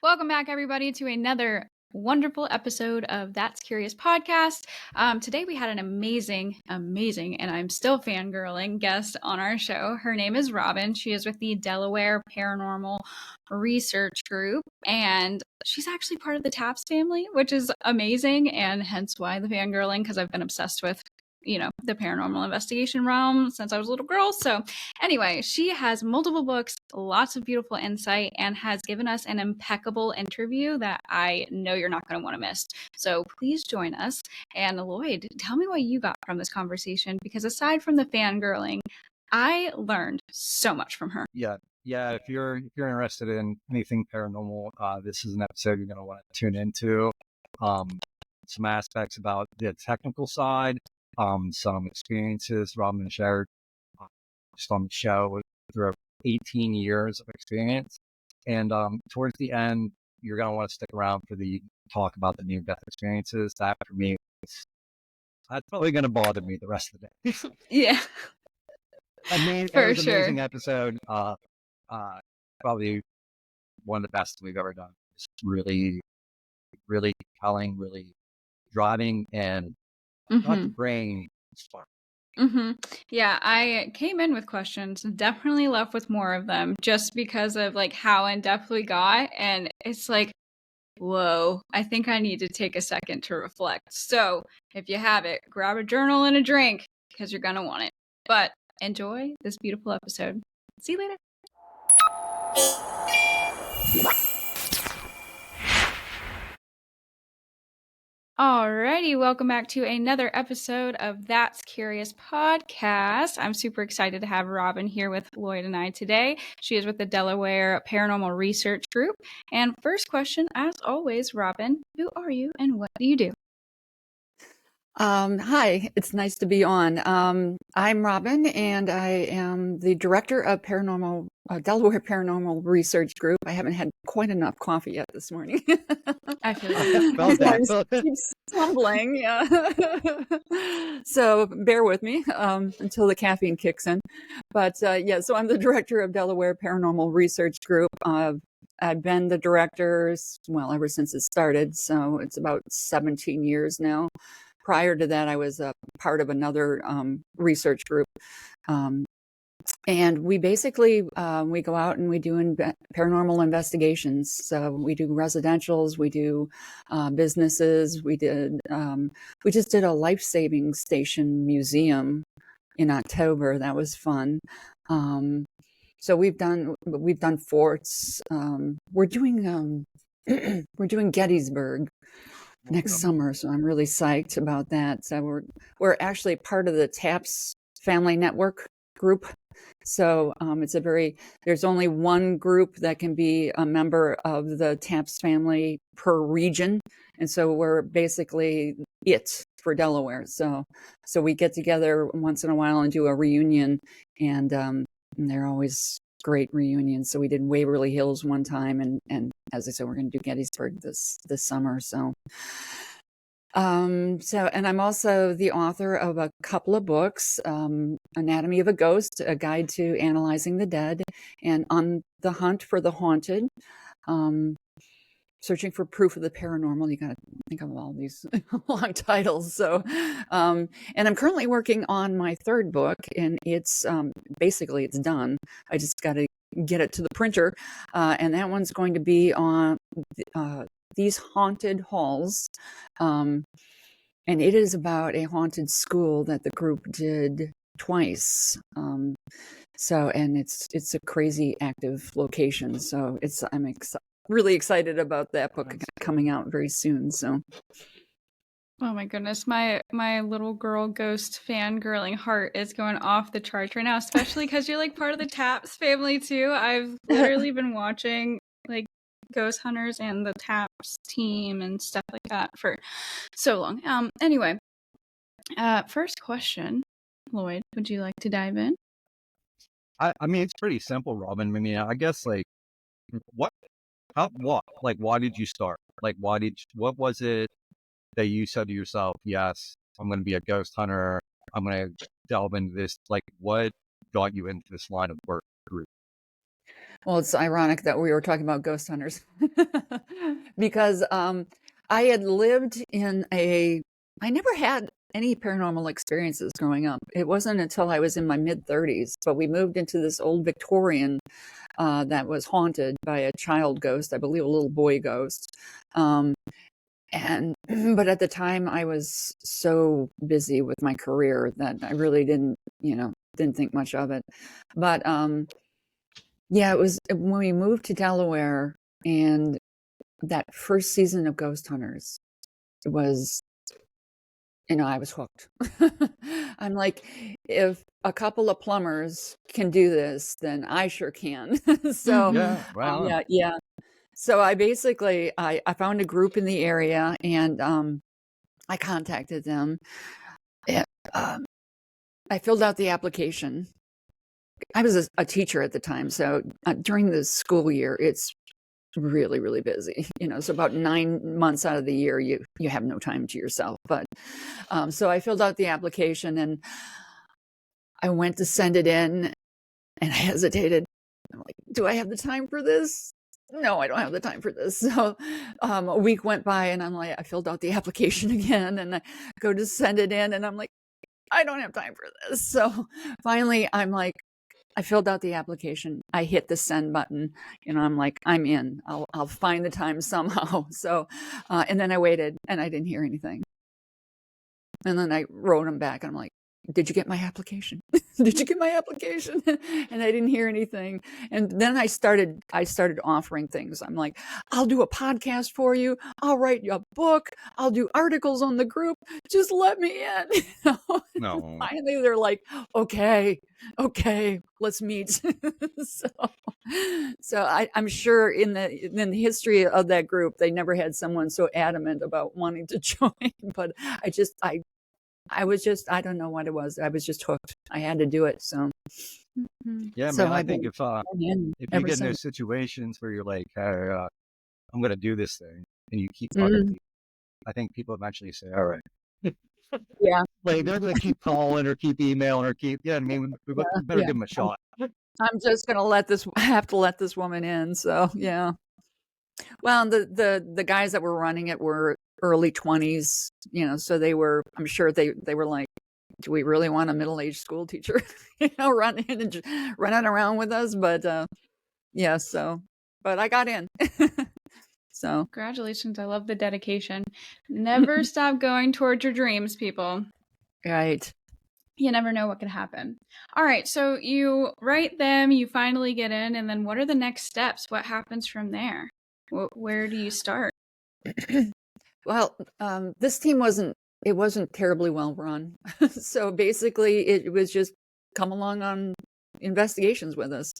Welcome back, everybody, to another wonderful episode of That's Curious podcast. Today we had an amazing, and I'm still fangirling guest on our show. Her name is Robin. She is with the Delaware Paranormal Research Group, and she's actually part of the TAPS family, which is amazing, and hence why the fangirling, because I've been obsessed with the paranormal investigation realm since I was a little girl. So anyway, she has multiple books, lots of beautiful insight, and has given us an impeccable interview that I know you're not going to want to miss. So please join us. And Lloyd, tell me what you got from this conversation, because aside from the fangirling, I learned so much from her. Yeah. If you're interested in anything paranormal, this is an episode you're going to want to tune into. Some aspects about the technical side, some experiences Robin shared just on the show through 18 years of experience. And towards the end, you're going to want to stick around for the talk about the near-death experiences. That, for me, that's probably going to bother me the rest of the day. Yeah. It was an amazing episode. Probably one of the best we've ever done. It's really, really compelling, really driving, and got the brain spark. Yeah, I came in with questions, definitely left with more of them just because of like how in depth we got. And it's like, whoa, I think I need to take a second to reflect. So if you have it, grab a journal and a drink because you're going to want it. But enjoy this beautiful episode. See you later. Alrighty, welcome back to another episode of That's Curious podcast. I'm super excited to have Robin here with Lloyd and I today. She is with the Delaware Paranormal Research Group. And first question, as always, Robin, who are you and what do you do? Hi, it's nice to be on. I'm Robin, and I am the director of Delaware Paranormal Research Group. I haven't had quite enough coffee yet this morning. I feel like I keep stumbling. Yeah. So bear with me until the caffeine kicks in. But so I'm the director of Delaware Paranormal Research Group. I've been the director, ever since it started. So it's about 17 years now. Prior to that, I was a part of another research group. And we basically, we go out and we do paranormal investigations. So we do residentials, we do businesses. We just did a life-saving station museum in October. That was fun. So we've done forts. We're doing Gettysburg next summer, so I'm really psyched about that. So we're actually part of the TAPS Family Network group. So there's only one group that can be a member of the TAPS family per region, and so we're basically it for Delaware. So we get together once in a while and do a reunion, and they're always great reunions. So we did Waverly Hills one time, and as I said, we're going to do Gettysburg this summer. So and I'm also the author of a couple of books, Anatomy of a Ghost, A Guide to Analyzing the Dead, and On the Hunt for the Haunted, Searching for Proof of the Paranormal. You got to think of all these long titles. So, and I'm currently working on my third book, and it's basically it's done. I just got to get it to the printer, and that one's going to be on these haunted halls, and it is about a haunted school that the group did twice. And it's a crazy active location. So I'm really excited about that book coming out very soon. So. Oh my goodness, my little girl ghost fangirling heart is going off the charts right now, especially because you're like part of the TAPS family too. I've literally been watching like Ghost Hunters and the TAPS team and stuff like that for so long. Anyway, first question, Lloyd, would you like to dive in? I mean, it's pretty simple, Robin. I mean, I guess why did you start? What was it that you said to yourself, yes, I'm going to be a ghost hunter. I'm going to delve into this. Like, what got you into this line of work group? Well, it's ironic that we were talking about ghost hunters because I had lived in I never had any paranormal experiences growing up. It wasn't until I was in my mid 30s, but we moved into this old Victorian that was haunted by a child ghost, I believe a little boy ghost. Um, and but at the time I was so busy with my career that I really didn't think much of it. But yeah, it was when we moved to Delaware and that first season of Ghost Hunters was, I was hooked. I'm like, if a couple of plumbers can do this, then I sure can. So, Yeah, wow. yeah. So I basically, I found a group in the area and I contacted them. And, I filled out the application. I was a teacher at the time. So during the school year, it's really, really busy, so about 9 months out of the year, you have no time to yourself. But so I filled out the application and I went to send it in and I hesitated. I'm like, do I have the time for this? No, I don't have the time for this. So a week went by and I'm like, I filled out the application again and I go to send it in and I'm like, I don't have time for this. So finally I'm like, I filled out the application. I hit the send button. I'm like, I'm in. I'll find the time somehow. So, and then I waited, and I didn't hear anything. And then I wrote them back, and I'm like, did you get my application? Did you get my application? And I didn't hear anything. And then I started offering things. I'm like, I'll do a podcast for you. I'll write you a book. I'll do articles on the group. Just let me in. No. Finally, they're like, okay, let's meet. so I'm sure in the history of that group, they never had someone so adamant about wanting to join. But I was just, I don't know what it was. I was just hooked. I had to do it. So, yeah, so man, I I've think been if you ever get in since. those situations where you're like, hey, I'm going to do this thing, and you keep talking, Mhm. I think people eventually say, all right. Yeah. Like, they're going to keep calling or keep emailing or I mean, we better Yeah. give them a shot. I'm just going to have to let this woman in. So, yeah. Well, the guys that were running it were early 20s, so I'm sure they were like, do we really want a middle-aged school teacher, running around with us? But yeah, but I got in. So Congratulations. I love the dedication. Never stop going towards your dreams, people. right. You never know what could happen. All right, so you write them, you finally get in, and then what are the next steps? What happens from there? Where do you start? Well, this team wasn't terribly well run. So basically it was just come along on investigations with us.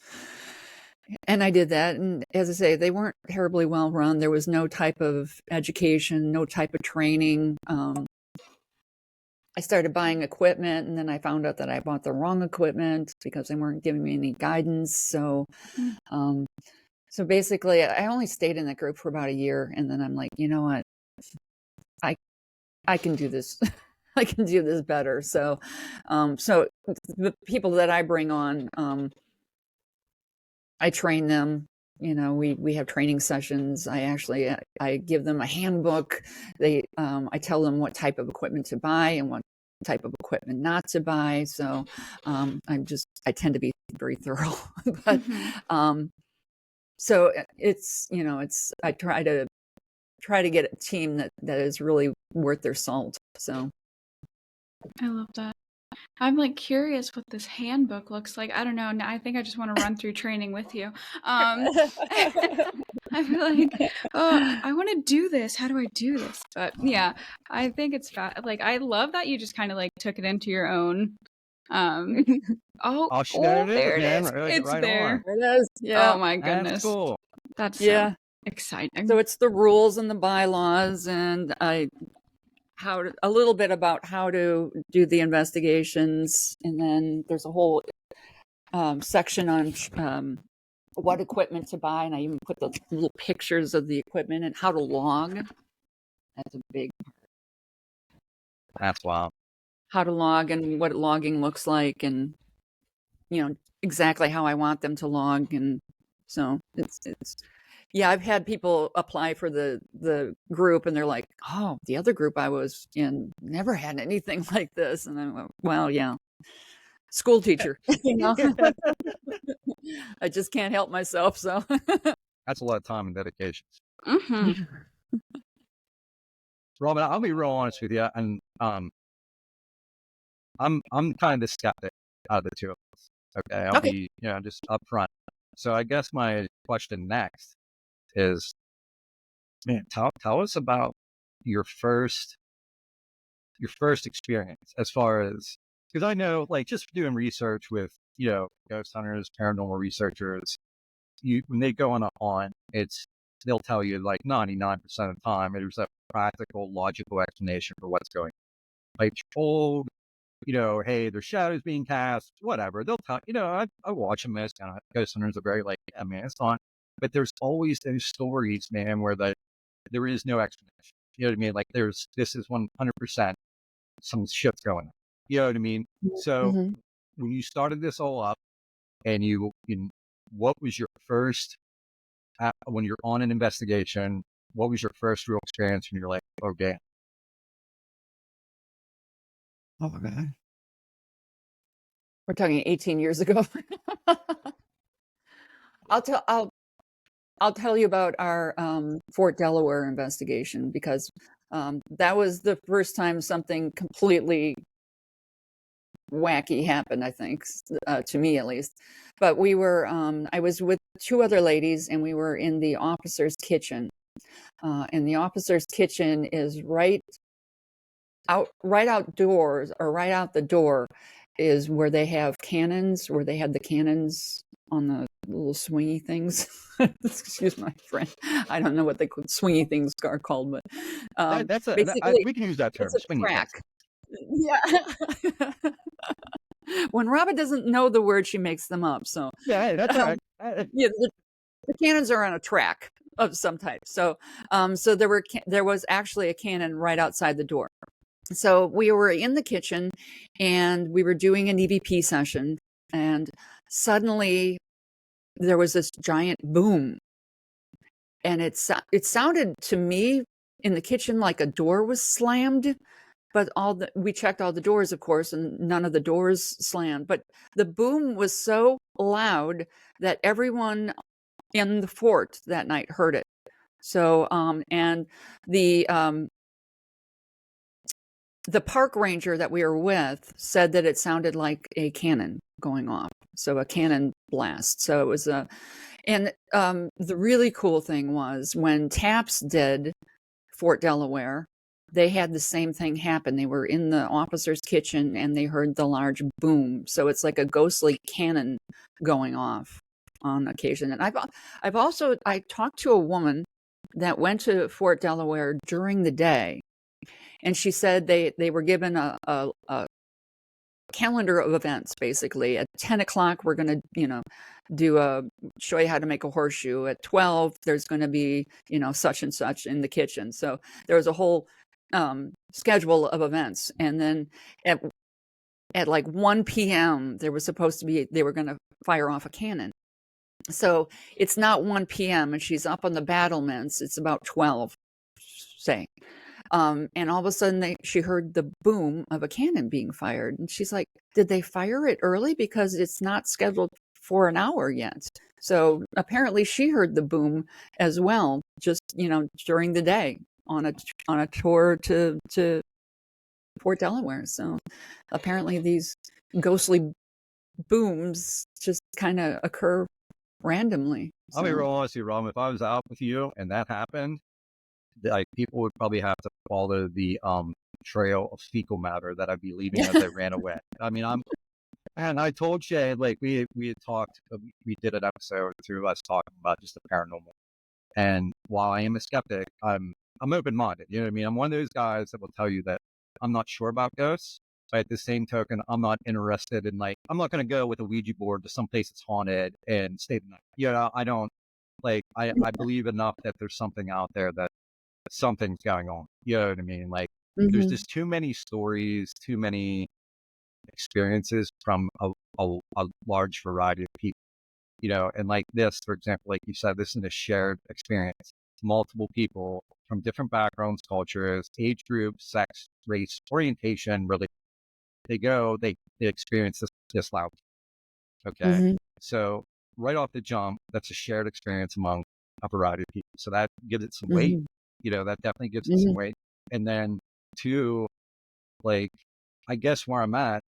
And I did that. And as I say, they weren't terribly well run. There was no type of education, no type of training. I started buying equipment and then I found out that I bought the wrong equipment because they weren't giving me any guidance. So, so basically I only stayed in that group for about a year. And then I'm like, you know what? I can do this. I can do this better. So, so the people that I bring on, I train them. We have training sessions. I give them a handbook. I tell them what type of equipment to buy and what type of equipment not to buy. So, I tend to be very thorough, but, so I try to get a team that is really worth their salt. So I love that. I'm like curious what this handbook looks like. I don't know. I think I just want to run through training with you. I feel like, oh, I want to do this. How do I do this? But yeah, I think it's like I love that you just kind of like took it into your own. Oh, there it is, there it man. is. Right, It's right there. on. It is. Yeah. Oh my That's goodness. cool. That's so Yeah. exciting. So it's the rules and the bylaws and a little bit about how to do the investigations. And then there's a whole section on what equipment to buy. And I even put the little pictures of the equipment and how to log. That's a big That's wild. how to log and what logging looks like and exactly how I want them to log and So yeah, I've had people apply for the group and they're like, oh, the other group I was in never had anything like this. And I went, well, yeah, school teacher, I just can't help myself. So That's a lot of time and dedication. Mm-hmm. Robin, I'll be real honest with you, and I'm kind of the skeptic out of the two of us. Okay, I'll Okay. be just upfront. So I guess my question next is, man, tell us about your first experience as far as, because I know, like, just doing research with ghost hunters, paranormal researchers, when they go on, they'll tell you like 99% of the time there's a practical, logical explanation for what's going on. Like, told, hey, there's shadows being cast, whatever. They'll tell, I watch them as kind of ghost hunters are very like, yeah, man, it's on. But there's always those stories, man, where there is no explanation. You know what I mean? Like, this is 100% some shit's going on. You know what I mean? So Mm-hmm. when you started this all up, and what was your first, when you're on an investigation, what was your first real experience when you're like, oh, damn? Oh, God. We're talking 18 years ago. I'll tell you about our Fort Delaware investigation, because that was the first time something completely wacky happened, I think, to me at least. But I was with two other ladies, and we were in the officer's kitchen. And the officer's kitchen is right outdoors, or right out the door is where they have cannons, where they had the cannons on the little swingy things. Excuse my French. I don't know what the swingy things are called, but basically we can use that term, it's a swingy track. things. Yeah. When Robin doesn't know the word, she makes them up. So Yeah, that's all right. yeah, the cannons are on a track of some type. So so there was actually a cannon right outside the door. So we were in the kitchen and we were doing an EVP session, and suddenly there was this giant boom, and it sounded to me in the kitchen like a door was slammed, but we checked all the doors, of course, and none of the doors slammed. But the boom was so loud that everyone in the fort that night heard it. So and the park ranger that we were with said that it sounded like a cannon going off, so a cannon blast. So it was and the really cool thing was when TAPS did Fort Delaware, they had the same thing happen. They were in the officer's kitchen and they heard the large boom. So it's like a ghostly cannon going off on occasion. And I talked to a woman that went to Fort Delaware during the day, and she said they were given a calendar of events. Basically, at 10 o'clock we're going to show you how to make a horseshoe. At 12 there's going to be such and such in the kitchen. So there was a whole schedule of events, and then at like 1 p.m. they were going to fire off a cannon. So it's not 1 p.m. and she's up on the battlements. It's about 12, say. And all of a sudden she heard the boom of a cannon being fired. And she's like, did they fire it early? Because it's not scheduled for an hour yet. So apparently she heard the boom as well, just, during the day on a tour to Fort Delaware. So apparently these ghostly booms just kind of occur randomly. I'll be real honest with you, Rob. If I was out with you and that happened, like, people would probably have to follow the trail of fecal matter that I'd be leaving as I ran away. I mean, I told Shay, like, we had talked, we did an episode through us talking about just the paranormal. And while I am a skeptic, I'm open-minded. You know what I mean? I'm one of those guys that will tell you that I'm not sure about ghosts, but at the same token, I'm not interested in, like, I'm not going to go with a Ouija board to some place that's haunted and stay the night. I don't, like, I believe enough that there's something out there that something's going on. You know what I mean? Like, there's just too many stories, too many experiences from a large variety of people. and like this, for example, like you said, this is a shared experience. Multiple people from different backgrounds, cultures, age groups, sex, race, orientation, really, they experience this loud. Okay. Mm-hmm. So right off the jump, that's a shared experience among a variety of people. So that gives it some weight, Mm-hmm. that definitely gives it some Mm-hmm. weight. And then two, like, I guess where I'm at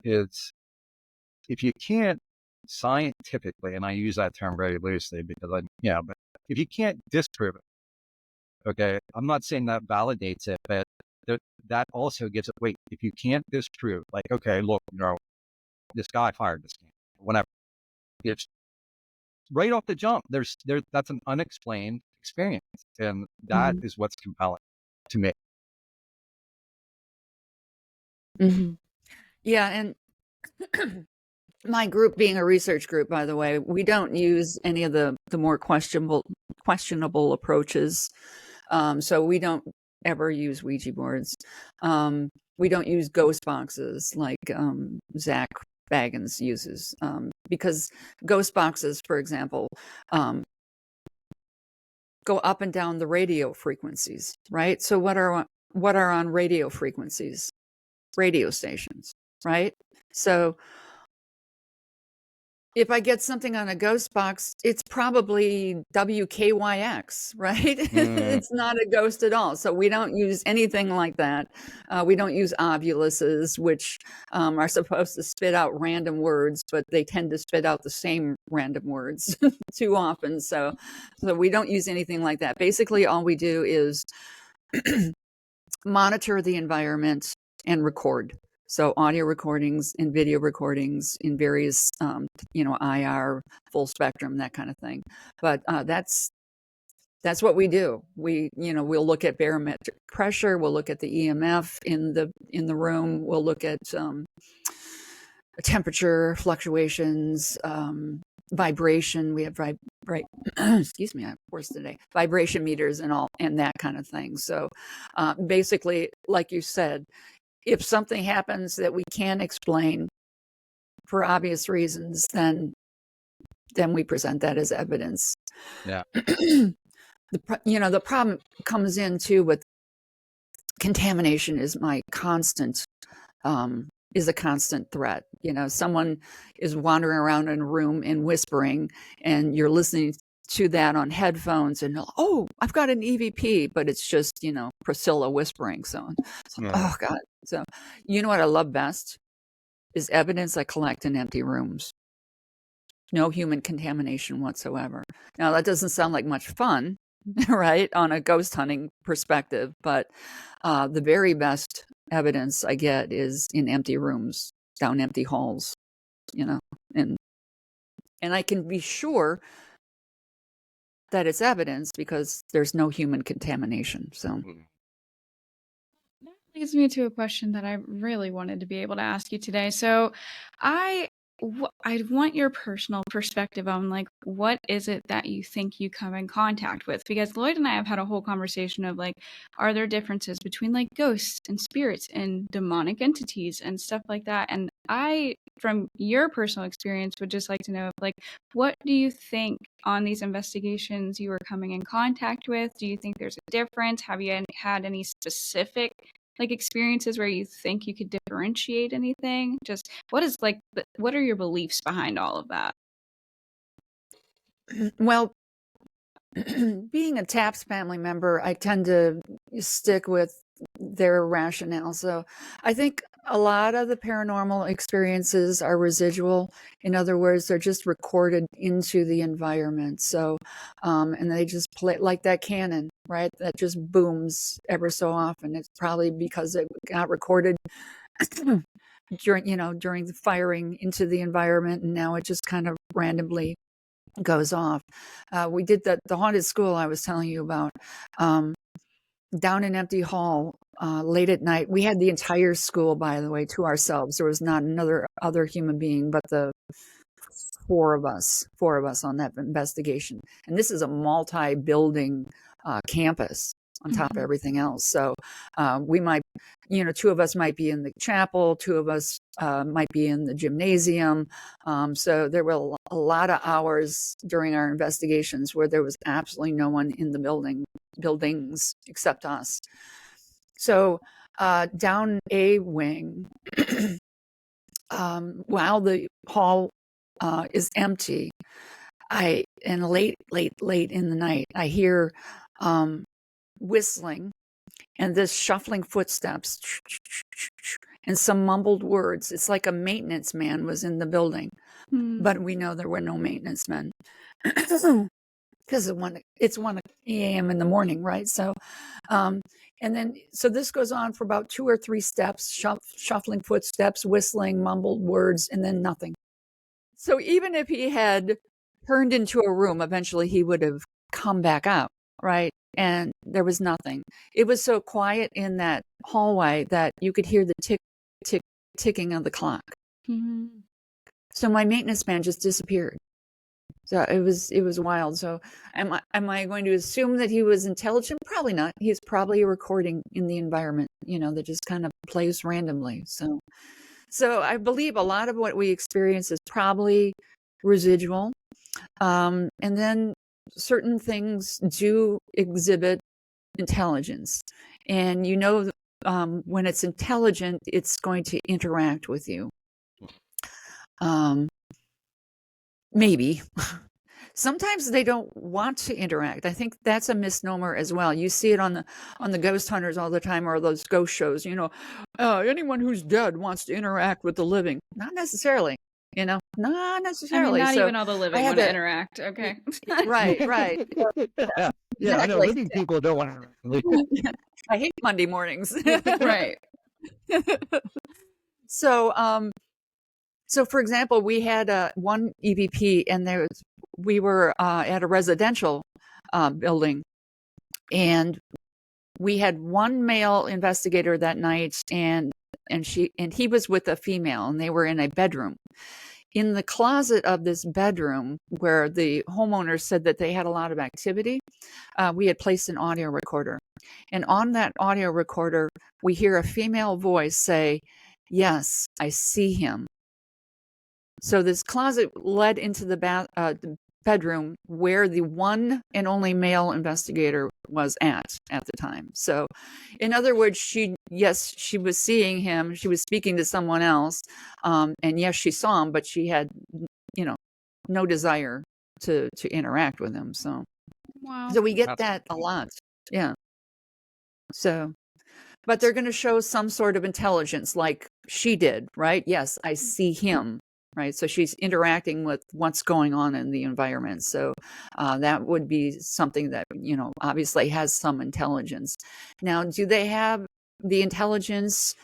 is if you can't scientifically, and I use that term very loosely because but if you can't disprove it, okay, I'm not saying that validates it, but that also gives it weight. If you can't disprove, like, okay, look, this guy fired this game, whatever. It's right off the jump. That's an unexplained experience, and that Mm-hmm. is what's compelling to me. Mm-hmm. Yeah, and my group being a research group, by the way, we don't use any of the more questionable approaches. So we don't ever use Ouija boards. We don't use ghost boxes like Zach Baggins uses, because ghost boxes, for example, um, go up and down the radio frequencies, right? So what are on radio frequencies? Radio stations, right? So if I get something on a ghost box, it's probably WKYX, right? Mm, It's not a ghost at all. So we don't use anything like that. We don't use ovuluses, which are supposed to spit out random words, but they tend to spit out the same random words too often. So we don't use anything like that. Basically, all we do is monitor the environment and record. So audio recordings and video recordings in various, IR, full spectrum, that kind of thing. But that's what we do. We'll look at barometric pressure. We'll look at the EMF in the room. We'll look at temperature fluctuations, vibration. We have excuse me, I'm hoarse today. Vibration meters and all, and that kind of thing. So basically, like you said, if something happens that we can't explain for obvious reasons, then we present that as evidence. yeah. The problem comes in too with contamination is a constant threat. Someone is wandering around in a room and whispering, and you're listening to that on headphones, and oh, I've got an EVP, but it's just Priscilla whispering. So oh God. So you know what I love best is evidence I collect in empty rooms. No human contamination whatsoever. Now that doesn't sound like much fun, right, on a ghost hunting perspective, but the very best evidence I get is in empty rooms, down empty halls, and I can be sure that it's evidence because there's no human contamination. So That leads me to a question that I really wanted to be able to ask you today. So, I I want your personal perspective on like what is it that you think you come in contact with? Because Lloyd and I have had a whole conversation of like, are there differences between like ghosts and spirits and demonic entities and stuff like that? And I, from your personal experience, would just like to know like, what do you think on these investigations you were coming in contact with? Do you think there's a difference? Have you had any specific like experiences where you think you could differentiate anything? Just what is like what are your beliefs behind all of that? well, being a TAPS family member, I tend to stick with their rationale. So I think a lot of the paranormal experiences are residual. In other words, they're just recorded into the environment. So, and they just play like that cannon, right? That just booms ever so often. It's probably because it got recorded during the firing into the environment, and now it just kind of randomly goes off. We did the haunted school I was telling you about, down in empty hall, late at night. We had the entire school, by the way, to ourselves. There was not another other human being but the four of us on that investigation. And this is a multi-building campus. on top of everything else. So we might, two of us might be in the chapel, two of us might be in the gymnasium. So there were a lot of hours during our investigations where there was absolutely no one in the buildings except us. So down a wing, while the hall is empty, and late in the night, I hear whistling and this shuffling footsteps and some mumbled words. It's like a maintenance man was in the building, but we know there were no maintenance men because it's 1 a.m. in the morning, right? So, and then so this goes on for about 2 or 3 steps, shuffling footsteps, whistling, mumbled words, and then nothing. So even if he had turned into a room, eventually he would have come back out, right? And there was nothing. It was so quiet in that hallway that you could hear the ticking of the clock. So my maintenance man just disappeared. So it was wild. So am I going to assume that he was intelligent? Probably not. He's probably a recording in the environment, that just kind of plays randomly. So I believe a lot of what we experience is probably residual. And then certain things do exhibit intelligence. And when it's intelligent, it's going to interact with you. Maybe. Sometimes they don't want to interact. I think that's a misnomer as well. You see it on the ghost hunters all the time, or those ghost shows. Anyone who's dead wants to interact with the living. Not necessarily. Not necessarily. Not even all the living want to interact. Okay. Right. Yeah. I know living people don't want to interact. I hate Monday mornings. Right. So for example, we had one EVP, and we were at a residential building, and we had one male investigator that night, and he was with a female, and they were in a bedroom. In the closet of this bedroom, where the homeowners said that they had a lot of activity, we had placed an audio recorder, and on that audio recorder, we hear a female voice say, "Yes, I see him." So this closet led into the bedroom where the one and only male investigator was at the time. So in other words, she was seeing him. She was speaking to someone else. And yes, she saw him, but she had, no desire to interact with him. So, wow. So we get that a lot. Yeah. So, but they're going to show some sort of intelligence like she did, right? Yes, I see him. Right. So she's interacting with what's going on in the environment. So that would be something that, obviously has some intelligence. Now, do they have the intelligence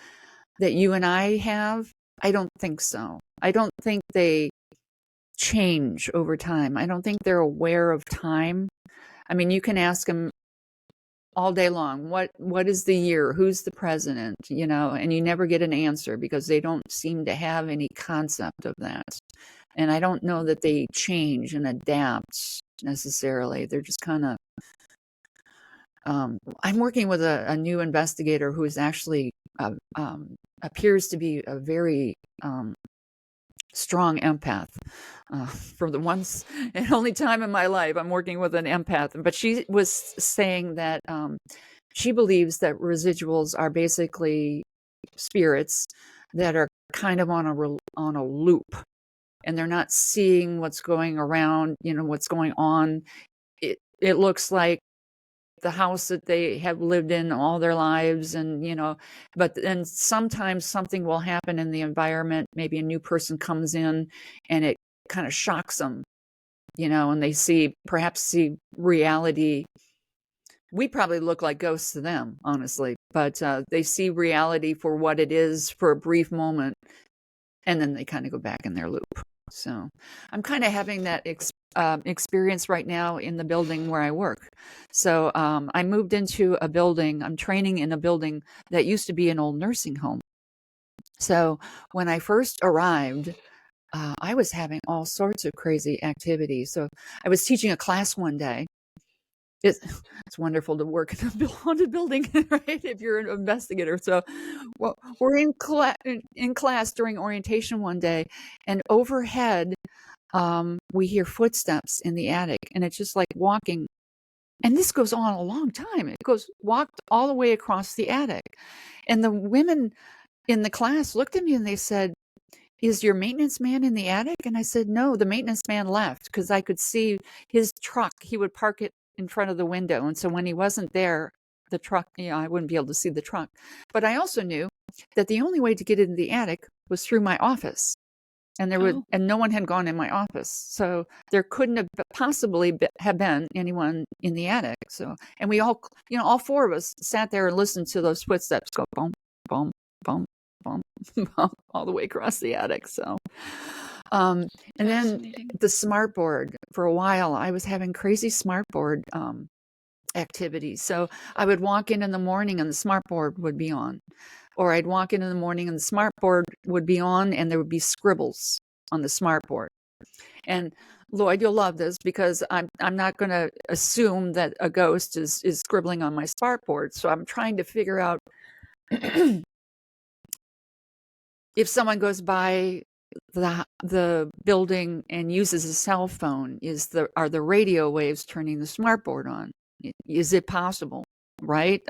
that you and I have? I don't think so. I don't think they change over time. I don't think they're aware of time. I mean, you can ask them all day long, what is the year? Who's the president? And you never get an answer because they don't seem to have any concept of that. And I don't know that they change and adapt necessarily. They're just kind of, I'm working with a new investigator who is actually, appears to be a very, strong empath. For the once and only time in my life, I'm working with an empath. But she was saying that she believes that residuals are basically spirits that are kind of on a loop, and they're not seeing what's going around, what's going on. It looks like the house that they have lived in all their lives, and but then sometimes something will happen in the environment. Maybe a new person comes in and it kind of shocks them, and they perhaps see reality. We probably look like ghosts to them, honestly, but they see reality for what it is for a brief moment, and then they kind of go back in their loop. So I'm kind of having that experience right now in the building where I work. So I moved into a building. I'm training in a building that used to be an old nursing home. So when I first arrived, I was having all sorts of crazy activity. So I was teaching a class one day, it's wonderful to work in a haunted building, right? If you're an investigator. So, well, we're in class during orientation one day, and overhead, we hear footsteps in the attic, and it's just like walking. And this goes on a long time. It walked all the way across the attic, and the women in the class looked at me and they said, "Is your maintenance man in the attic?" And I said, "No, the maintenance man left," because I could see his truck. He would park it in front of the window. And so when he wasn't there, the truck, I wouldn't be able to see the truck. But I also knew that the only way to get into the attic was through my office. And and no one had gone in my office. So there couldn't have possibly have been anyone in the attic. So, and we all, all four of us sat there and listened to those footsteps go boom, boom, boom, boom, boom, all the way across the attic. So, and then the smart board, for a while, I was having crazy smart board activities. So I would walk in the morning and the smart board would be on. Or I'd walk in the morning and the smart board would be on and there would be scribbles on the smart board. And Lloyd, you'll love this because I'm not going to assume that a ghost is scribbling on my smart board. So I'm trying to figure out if someone goes by the building and uses a cell phone, are the radio waves turning the smart board on? Is it possible? Right?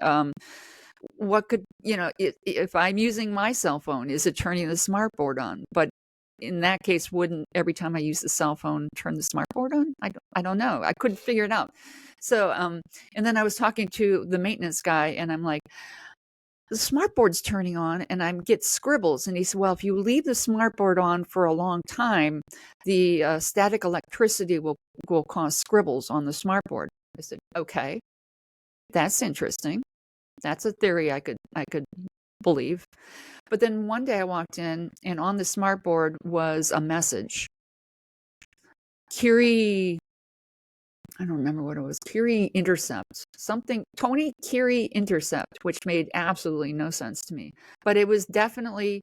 What could, if I'm using my cell phone, is it turning the smart board on? But in that case, wouldn't every time I use the cell phone turn the smart board on? I don't know. I couldn't figure it out. So, and then I was talking to the maintenance guy and I'm like, the smart board's turning on and I get scribbles. And he said, well, if you leave the smart board on for a long time, the static electricity will cause scribbles on the smart board. I said, okay, that's interesting. That's a theory I could believe. But then one day I walked in and on the smart board was a message. Curie, I don't remember what it was. Curie intercept, something, Tony Curie intercept, which made absolutely no sense to me. But it was definitely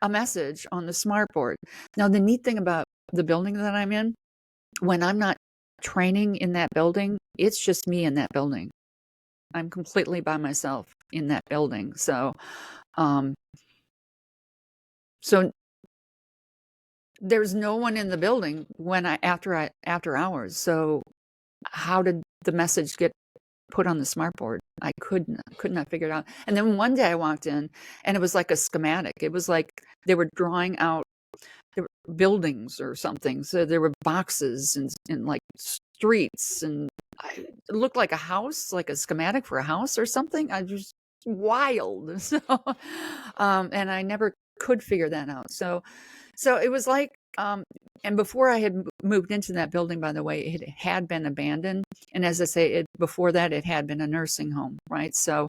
a message on the smart board. Now, the neat thing about the building that I'm in, when I'm not training in that building, it's just me in that building. I'm completely by myself in that building. So, so there's no one in the building when after hours. So how did the message get put on the smart board? I could not figure it out. And then one day I walked in and it was like a schematic. It was like they were drawing out buildings or something. So there were boxes and like streets and it looked like a house, like a schematic for a house or something. I just wild. So, and I never could figure that out. So it was like, and before I had moved into that building, by the way, it had been abandoned. And as I say, before that, it had been a nursing home, right? So,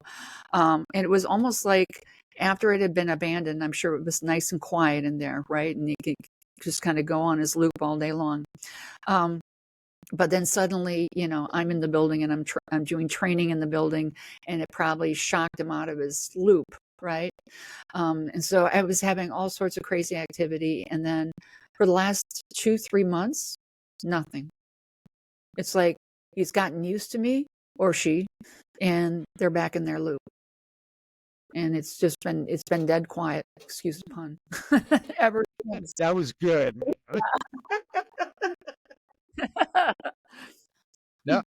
and it was almost like after it had been abandoned, I'm sure it was nice and quiet in there, right? And you could just kind of go on his loop all day long. But then suddenly, I'm in the building and I'm doing training in the building, and it probably shocked him out of his loop, right? And so I was having all sorts of crazy activity, and then for the last 2-3 months, nothing. It's like he's gotten used to me, or she, and they're back in their loop. And it's been dead quiet, excuse the pun, ever since. That was good. No,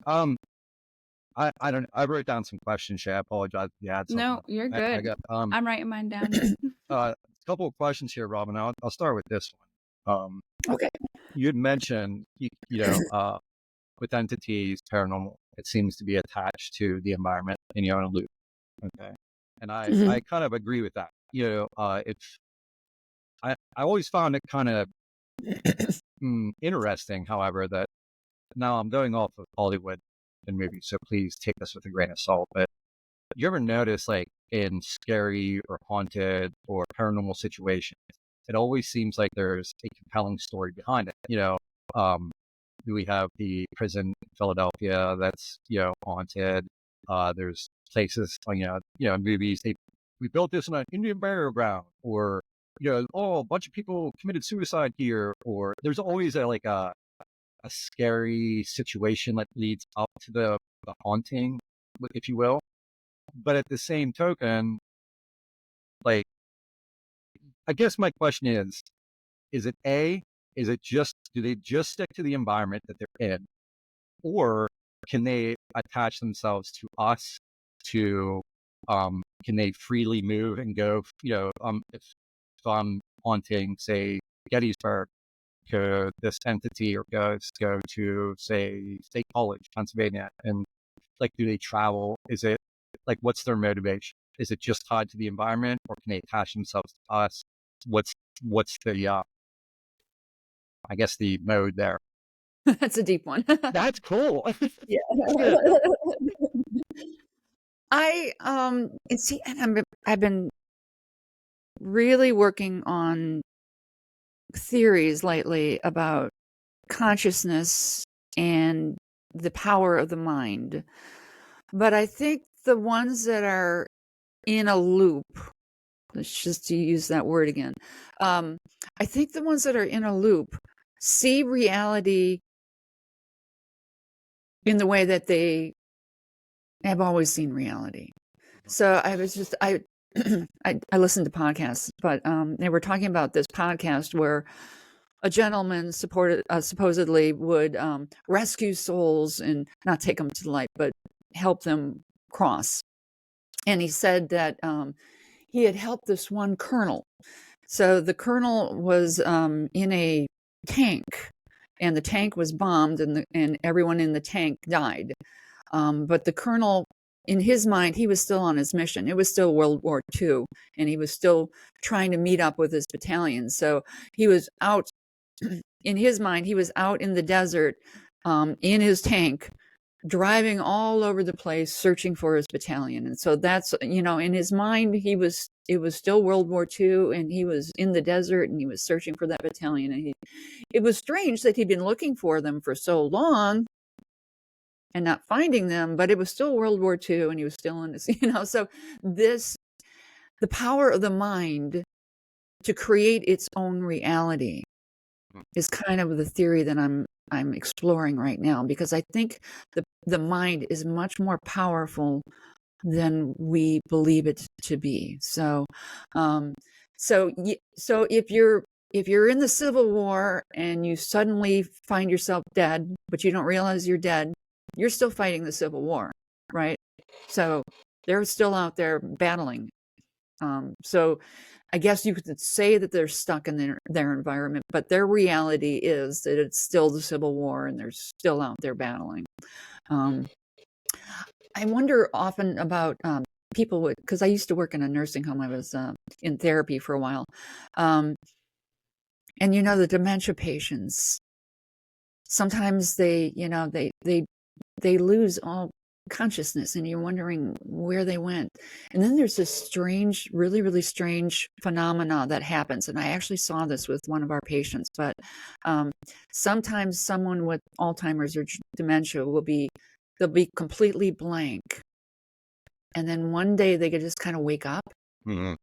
I don't. I wrote down some questions. Shay. I apologize. Yeah, no, you're good. I got. I'm writing mine down. A couple of questions here, Robin. I'll start with this one. Okay. You had mentioned, with entities, paranormal, it seems to be attached to the environment in your own loop. Okay, and I kind of agree with that. It's I always found it kind of interesting, however, that now I'm going off of Hollywood and movies, so please take this with a grain of salt. But you ever notice, like in scary or haunted or paranormal situations, it always seems like there's a compelling story behind it. We have the prison in Philadelphia that's haunted. There's places, movies. We built this on an Indian burial ground, or a bunch of people committed suicide here, or there's always a scary situation that leads up to the the haunting, if you will. But at the same token, like, I guess my question is it A, do they just stick to the environment that they're in? Or can they attach themselves to us to, can they freely move and go, if I'm haunting, say, Gettysburg, could this entity or ghost go to, say, State College, Pennsylvania? And like, do they travel? Is it like, what's their motivation? Is it just tied to the environment, or can they attach themselves to us? What's the, I guess the mode there? That's a deep one. That's cool. Yeah. Good. And see, and I've been really working on theories lately about consciousness and the power of the mind. But I think the ones that are in a loop, let's just use that word again. I think the ones that are in a loop see reality in the way that they have always seen reality. So I I listened to podcasts, but they were talking about this podcast where a gentleman supposedly would rescue souls and not take them to the light, but help them cross. And he said that he had helped this one colonel. So the colonel was in a tank, and the tank was bombed, and everyone in the tank died. But the colonel, in his mind, he was still on his mission. It was still World War II, and he was still trying to meet up with his battalion. So he was out, in his mind, he was out in the desert in his tank, driving all over the place, searching for his battalion. And so that's, in his mind, it was still World War II, and he was in the desert, and he was searching for that battalion. And it was strange that he'd been looking for them for so long and not finding them, but it was still World War II, and he was still in this, so the power of the mind to create its own reality is kind of the theory that I'm exploring right now, because I think the mind is much more powerful than we believe it to be. So if you're in the Civil War and you suddenly find yourself dead, but you don't realize you're dead, you're still fighting the Civil War, right? So they're still out there battling. So I guess you could say that they're stuck in their environment, but their reality is that it's still the Civil War, and they're still out there battling. I wonder often about people because I used to work in a nursing home. I was in therapy for a while. And the dementia patients, sometimes they lose all consciousness, and you're wondering where they went. And then there's this strange, really, really strange phenomena that happens. And I actually saw this with one of our patients, but sometimes someone with Alzheimer's or dementia they'll be completely blank. And then one day they could just kind of wake up and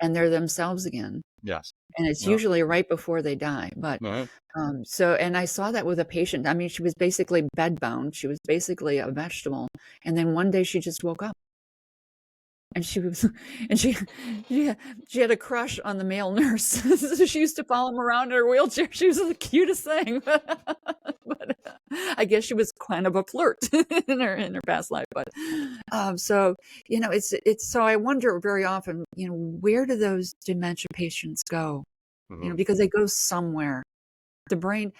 they're themselves again. Yes. And it's usually right before they die. But and I saw that with a patient. I mean, she was basically bedbound. She was basically a vegetable. And then one day she just woke up. And she had a crush on the male nurse. So she used to follow him around in her wheelchair. She was the cutest thing. But I guess she was kind of a flirt in her past life. But so I wonder very often, where do those dementia patients go? Because they go somewhere. The brain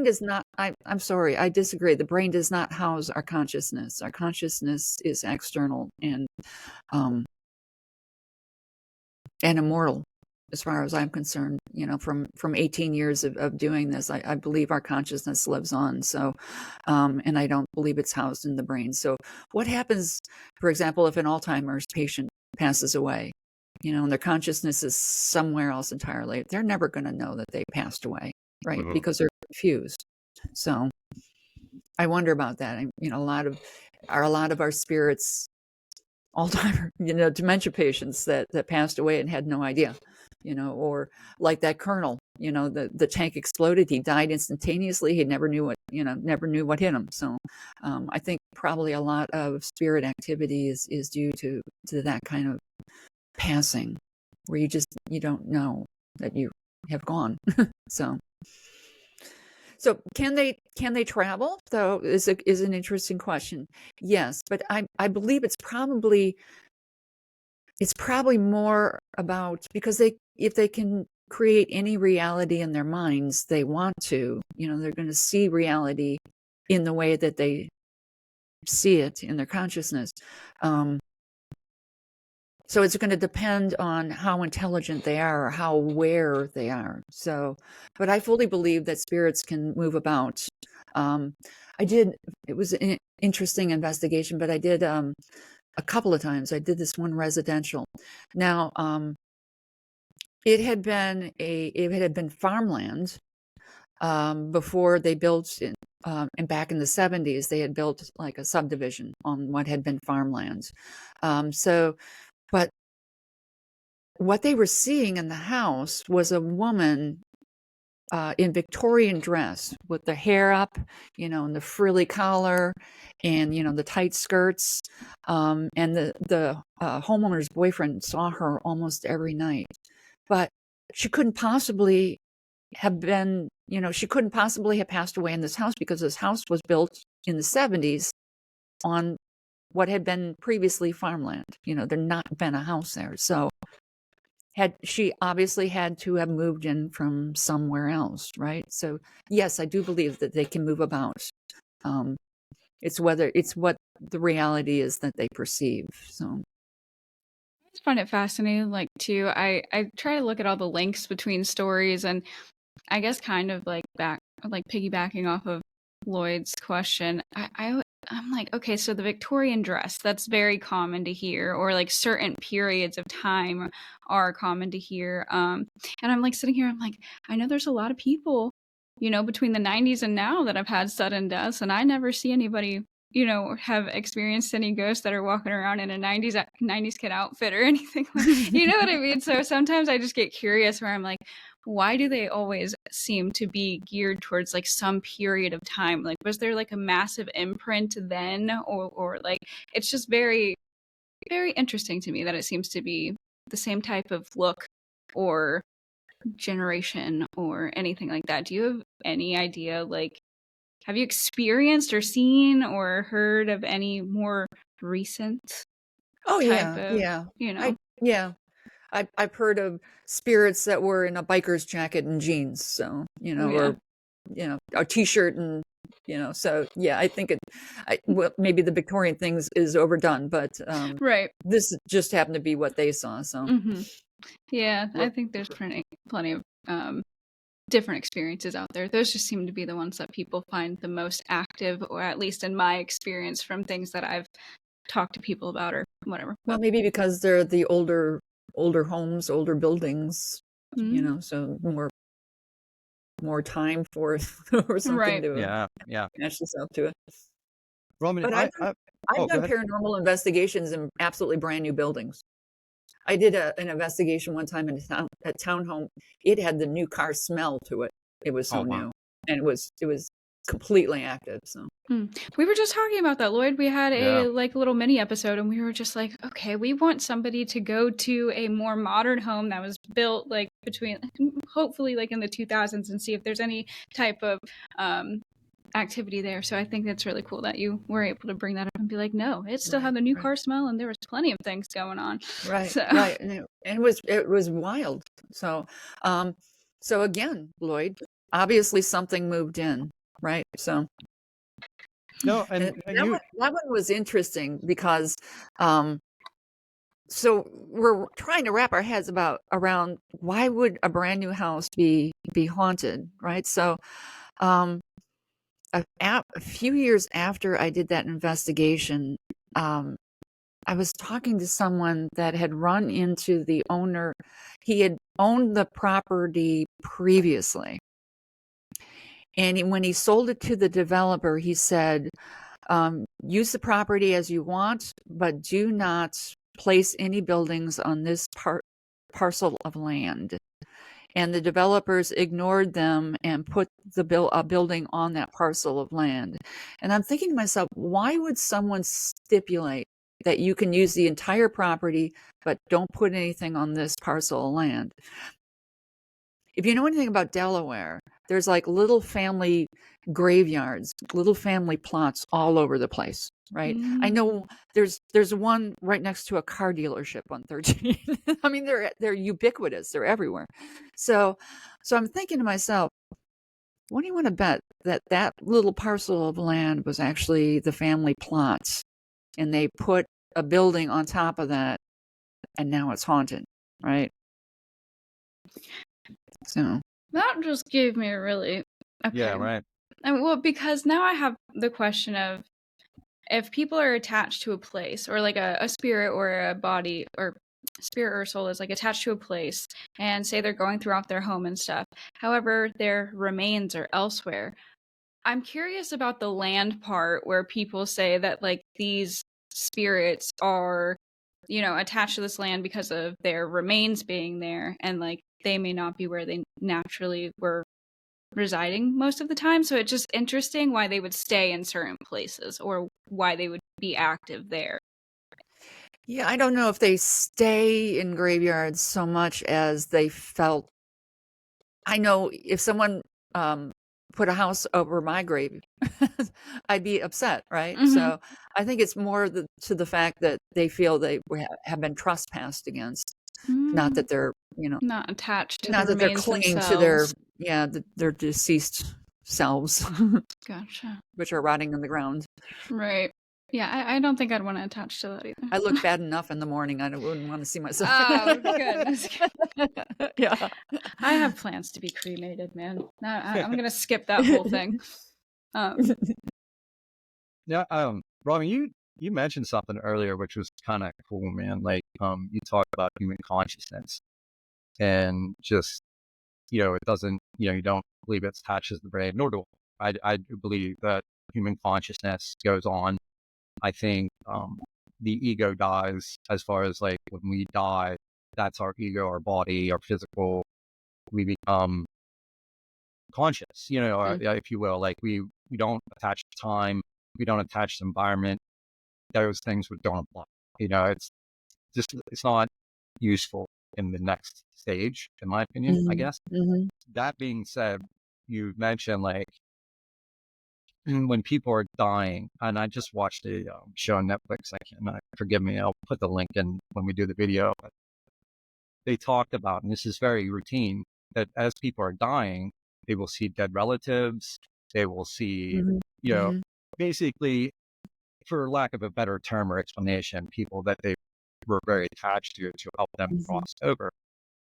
does not, I'm sorry, I disagree. The brain does not house our consciousness. Our consciousness is external and immortal, as far as I'm concerned. From 18 years of doing this, I believe our consciousness lives on. So, and I don't believe it's housed in the brain. So what happens, for example, if an Alzheimer's patient passes away, and their consciousness is somewhere else entirely? They're never going to know that they passed away. Right, because they're confused. So I wonder about that. A lot of our spirits, Alzheimer's, dementia patients that passed away and had no idea. or like that colonel, the tank exploded. He died instantaneously. He never knew what hit him. So I think probably a lot of spirit activity is due to that kind of passing, where you don't know that you have gone. So can they travel? Though is an interesting question. Yes, but I believe it's probably more about, because if they can create any reality in their minds they want to, they're going to see reality in the way that they see it in their consciousness. So it's going to depend on how intelligent they are or how aware they are. So, but I fully believe that spirits can move about. It was an interesting investigation, but I did a couple of times. I did this one residential. Now, it had been farmland before they built it. And back in the 70s, they had built like a subdivision on what had been farmland. But what they were seeing in the house was a woman in Victorian dress with the hair up, and the frilly collar and, the tight skirts. And the homeowner's boyfriend saw her almost every night. But she couldn't possibly have been, she couldn't possibly have passed away in this house, because this house was built in the 70s on what had been previously farmland. There'd not been a house there. So she obviously had to have moved in from somewhere else, right? So yes, I do believe that they can move about. It's what the reality is that they perceive. So I just find it fascinating, like too. I try to look at all the links between stories, and I guess kind of like piggybacking off of Lloyd's question, I'm like, okay, so the Victorian dress, that's very common to hear, or like certain periods of time are common to hear. And I'm like sitting here, I'm like, I know there's a lot of people, between the 90s and now that have had sudden deaths, and I never see anybody, have experienced any ghosts that are walking around in a 90s kid outfit or anything. You know what I mean? So sometimes I just get curious where I'm like, why do they always seem to be geared towards like some period of time? Like, was there like a massive imprint then, or like, it's just very, very interesting to me that it seems to be the same type of look or generation or anything like that. Do you have any idea? Like, have you experienced or seen or heard of any more recent type of, I've heard of spirits that were in a biker's jacket and jeans, so or a t-shirt and so yeah, I think maybe the Victorian things is overdone, but right. This just happened to be what they saw. So yeah, I think there's plenty of different experiences out there. Those just seem to be the ones that people find the most active, or at least in my experience from things that I've talked to people about or whatever. Well, maybe because they're the older homes, older buildings, so more time for or something right. to yeah attach yourself to it. Roman, but I've done paranormal investigations in absolutely brand new buildings. I did an investigation one time in a townhome. It had the new car smell to it. It was so new, and it was completely active. So we were just talking about that, Lloyd. We had a little mini episode, and we were just like, okay, we want somebody to go to a more modern home that was built like between, hopefully like in the 2000s, and see if there's any type of activity there. So I think that's really cool that you were able to bring that up and be like, no, it still had the new car smell, and there was plenty of things going on. Right. And it was wild. So again, Lloyd, obviously something moved in, right? So no, that one was interesting because so we're trying to wrap our heads around why would a brand new house be haunted, right? So a few years after I did that investigation, I was talking to someone that had run into the owner. He had owned the property previously. And when he sold it to the developer, he said, use the property as you want, but do not place any buildings on this part parcel of land, and the developers ignored them and put a building on that parcel of land. And I'm thinking to myself, why would someone stipulate that you can use the entire property, but don't put anything on this parcel of land? If you know anything about Delaware, there's like little family graveyards, little family plots all over the place, right? I know there's one right next to a car dealership on 13. I mean, they're ubiquitous, they're everywhere. So I'm thinking to myself, what do you want to bet that little parcel of land was actually the family plots, and they put a building on top of that, and now it's haunted, right? So That just gave me a really Yeah, right. well, because now I have the question of, if people are attached to a place, or like a spirit or a body, or spirit or soul is like attached to a place, and say they're going throughout their home and stuff, however their remains are elsewhere, I'm curious about the land part, where people say that like these spirits are, attached to this land because of their remains being there, and like they may not be where they naturally were residing most of the time. So it's just interesting why they would stay in certain places, or why they would be active there. yeah, I don't know if they stay in graveyards so much as they felt. I know if someone put a house over my grave, I'd be upset, right? Mm-hmm. So I think it's more to the fact that they feel they have been trespassed against, not that they're, Not attached to the not that they're remains clinging to their, themselves. their deceased selves, Gotcha. which are rotting on the ground. Right. Yeah, I don't think I'd want to attach to that either. I look bad enough in the morning. I wouldn't want to see myself. Oh, goodness. Yeah. I have plans to be cremated, man. I'm going to skip that whole thing. Yeah, Robin, you mentioned something earlier which was kind of cool, man. Like, you talked about human consciousness, and just, it doesn't, you don't believe it attaches to the brain, nor do I. I do believe that human consciousness goes on. I think the ego dies, as far as like when we die, that's our ego, our body, our physical. We become conscious, or, if you will. Like we don't attach to time, we don't attach to environment. Those things don't apply. It's not useful in the next stage, in my opinion, I guess. Mm-hmm. That being said, you mentioned like when people are dying, and I just watched a show on Netflix. Forgive me, I'll put the link in when we do the video. But they talked about, and this is very routine, that as people are dying, they will see dead relatives. They will see, Mm-hmm. basically, for lack of a better term or explanation, people that they were very attached to help them cross over.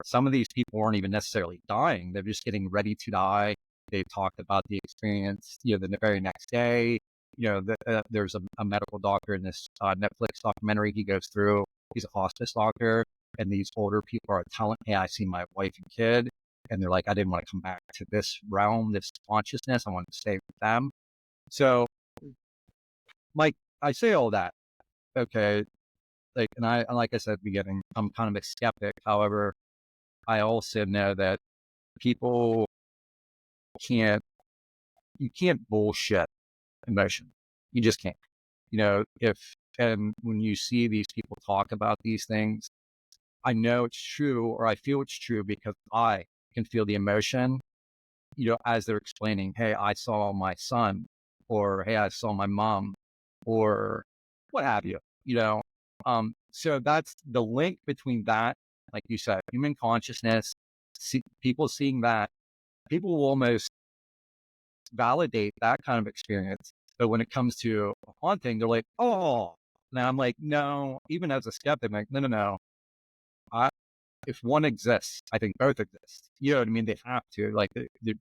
Some of these people weren't even necessarily dying. They're just getting ready to die. They talked about the experience, the very next day. There's a medical doctor in this Netflix documentary. He goes through, he's a hospice doctor, and these older people are telling, hey, I see my wife and kid. And they're like, I didn't want to come back to this realm, this consciousness. I wanted to stay with them. So, Mike, I say all that. Okay. Like I said at the beginning, I'm kind of a skeptic. However, I also know that people you can't bullshit emotion. You just can't. And when you see these people talk about these things, I know it's true, or I feel it's true, because I can feel the emotion, as they're explaining, hey, I saw my son, or hey, I saw my mom, or what have you, so that's the link between that, like you said, human consciousness, people seeing that, people will almost validate that kind of experience. But when it comes to a haunting, they're like, oh, now I'm like, no, even as a skeptic, I'm like, no. If one exists, I think both exist. You know what I mean? They have to. Like,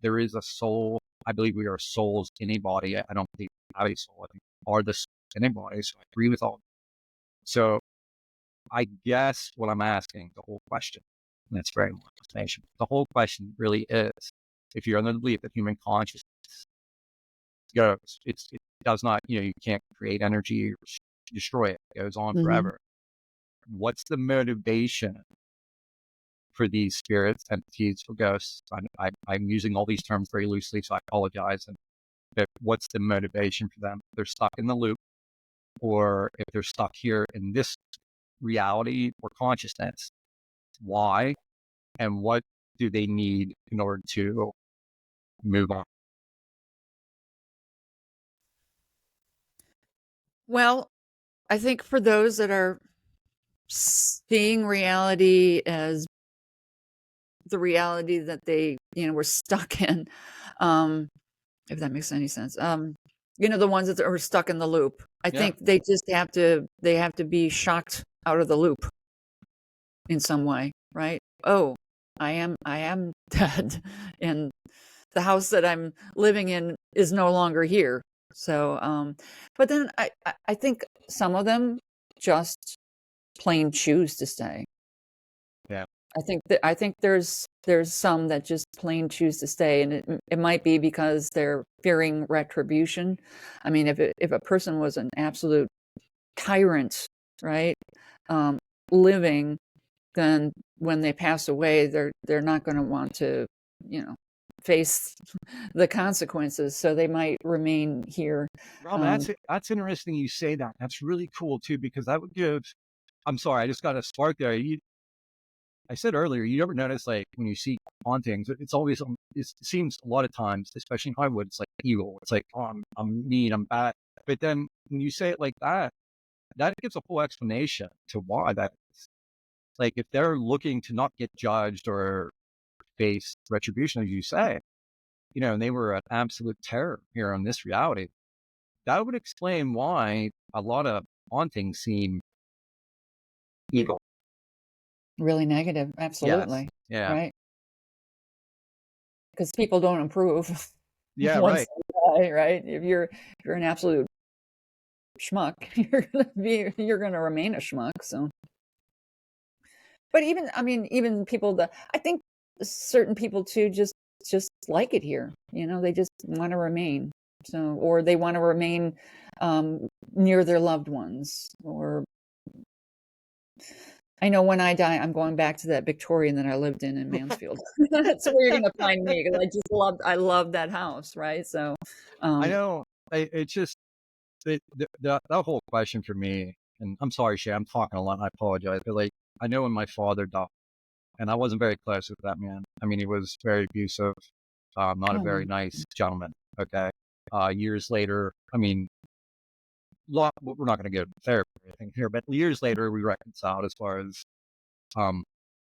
there is a soul. I believe we are souls in a body. I don't believe we have a soul. I think we are the souls in a body. So I agree with all. So I guess what I'm asking, the whole question, and that's very long explanation. The whole question really is, if you're under the belief that human consciousness goes, it does not, you can't create energy or destroy it. It goes on forever. What's the motivation for these spirits, entities, or ghosts. I'm using all these terms very loosely, so I apologize. But what's the motivation for them? They're stuck in the loop, or if they're stuck here in this reality or consciousness, why and what do they need in order to move on? Well, I think for those that are seeing reality as the reality that they, were stuck in, if that makes any sense. The ones that are stuck in the loop. I think they just have to be shocked out of the loop in some way, right? Oh, I am dead, and the house that I'm living in is no longer here. So, but then I think some of them just plain choose to stay. Yeah. I think there's some that just plain choose to stay, and it might be because they're fearing retribution. I mean, if a person was an absolute tyrant, right, living, then when they pass away, they're not going to want to, face the consequences. So they might remain here. Rob, that's interesting you say that. That's really cool too, because that would give. I'm sorry, I just got a spark there. I said earlier, you ever notice, like, when you see hauntings, it's always, it seems a lot of times, especially in Hollywood, it's like evil. It's like, oh, I'm mean, I'm bad. But then when you say it like that gives a full explanation to why that is. Like, if they're looking to not get judged or face retribution, as you say, and they were an absolute terror here on this reality, that would explain why a lot of hauntings seem evil. Really negative. Absolutely. Yes. Yeah. Right. Because people don't improve. Yeah. once Right. they die, right. If you're an absolute schmuck, you're gonna remain a schmuck. So, but even people that I think certain people too just like it here. They just want to remain. So, or they want to remain near their loved ones. Or I know when I die, I'm going back to that Victorian that I lived in Mansfield. That's where you're gonna find me, because I love that house, right? So, I know. It's just that whole question for me. And I'm sorry, Shay, I'm talking a lot. I apologize, but like, I know when my father died, and I wasn't very close with that man. I mean, he was very abusive, not a very nice gentleman. Okay. Years later, I mean, we're not going to get therapy or anything here, but years later we reconciled, as far as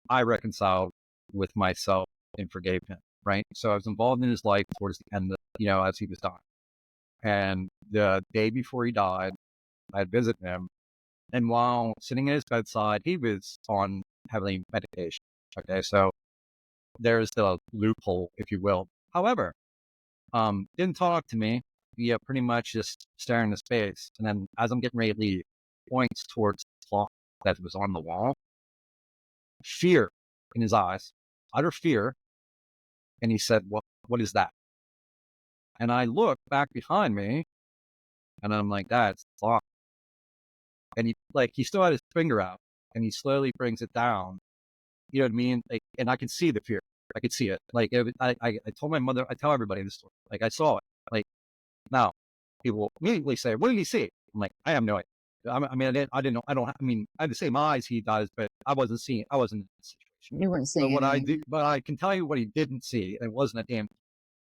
I reconciled with myself and forgave him. Right. So I was involved in his life towards the end, as he was dying. And the day before he died, I'd visit him. And while sitting at his bedside, he was on heavily medication. Okay. So there's the loophole, if you will. However, didn't talk to me. Yeah, pretty much just staring into space. And then as I'm getting ready to leave, points towards the clock that was on the wall. Fear in his eyes, utter fear. And he said, what is that? And I look back behind me, and I'm like, that's the clock. And he still had his finger out, and he slowly brings it down. You know what I mean? Like, and I could see the fear. I could see it. Like, I told my mother, I tell everybody this story. Like, I saw it. Like, now people immediately say, what did he see? I'm like, I have no idea. I mean, I didn't know. I had the same eyes he does, but I wasn't in that situation. You weren't seeing But I can tell you what he didn't see. And it wasn't a damn.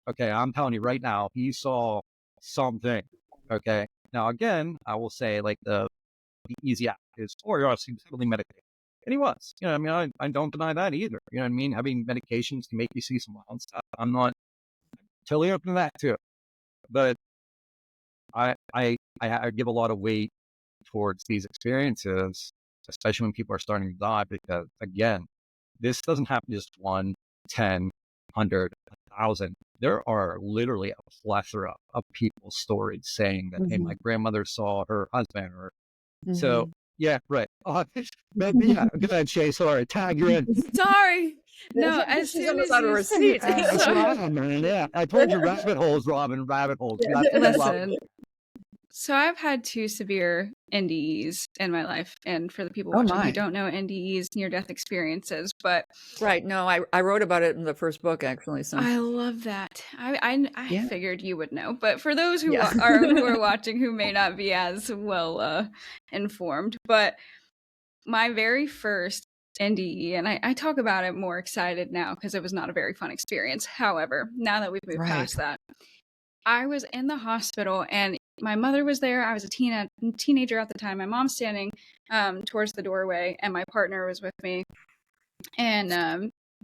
Okay. I'm telling you right now, he saw something. Okay. Now, again, I will say, like, the easy act is, he was heavily medicated. And he was, I mean, I don't deny that either. You know what I mean? Having medications can make you see some wild stuff. I'm not totally open to that too. But I give a lot of weight towards these experiences, especially when people are starting to die, because again, this doesn't happen just 1, 10, 100, 1,000. There are literally a plethora of people's stories saying that, hey, my grandmother saw her husband, or so. Yeah, right. Oh, yeah, go ahead, Shay. Sorry, tag you in. Sorry. No, as she's soon almost as out of you her seat. That's right, man. Yeah, I told you rabbit holes, Robin. Rabbit holes. Listen, So I've had 2 severe NDEs in my life, and for the people Oh watching who my. don't know NDEs, near-death experiences, but Right. No, I wrote about it in the first book, actually. So I love that. I yeah, figured you would know, but for those who yeah. are watching who may not be as well informed, but my very first NDE, and I talk about it more excited now because it was not a very fun experience. However, now that we've moved Right. past that, I was in the hospital and my mother was there. I was a teenager at the time. My mom's standing towards the doorway, and my partner was with me. And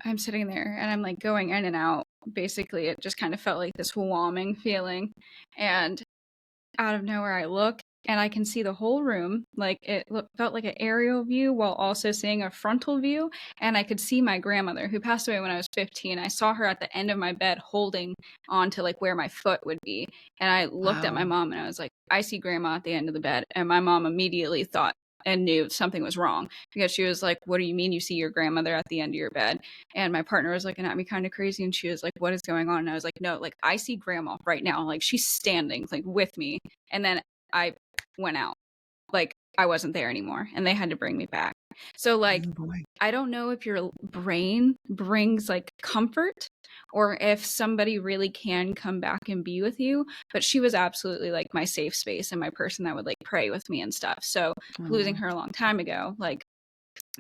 I'm sitting there, and I'm like going in and out. Basically, it just kind of felt like this whelming feeling. And out of nowhere, I look and I can see the whole room. Like felt like an aerial view while also seeing a frontal view. And I could see my grandmother who passed away when I was 15. I saw her at the end of my bed holding on to like where my foot would be. And I looked at my Wow. mom and I was like, I see grandma at the end of the bed. And my mom immediately thought and knew something was wrong because she was like, what do you mean you see your grandmother at the end of your bed? And my partner was looking at me kind of crazy and she was like, what is going on? And I was like, no, like I see grandma right now. Like she's standing like with me. And then I went out. Like I wasn't there anymore and they had to bring me back. So like Oh, boy. I don't know if your brain brings like comfort or if somebody really can come back and be with you, but she was absolutely like my safe space and my person that would like pray with me and stuff. So losing Oh. her a long time ago, like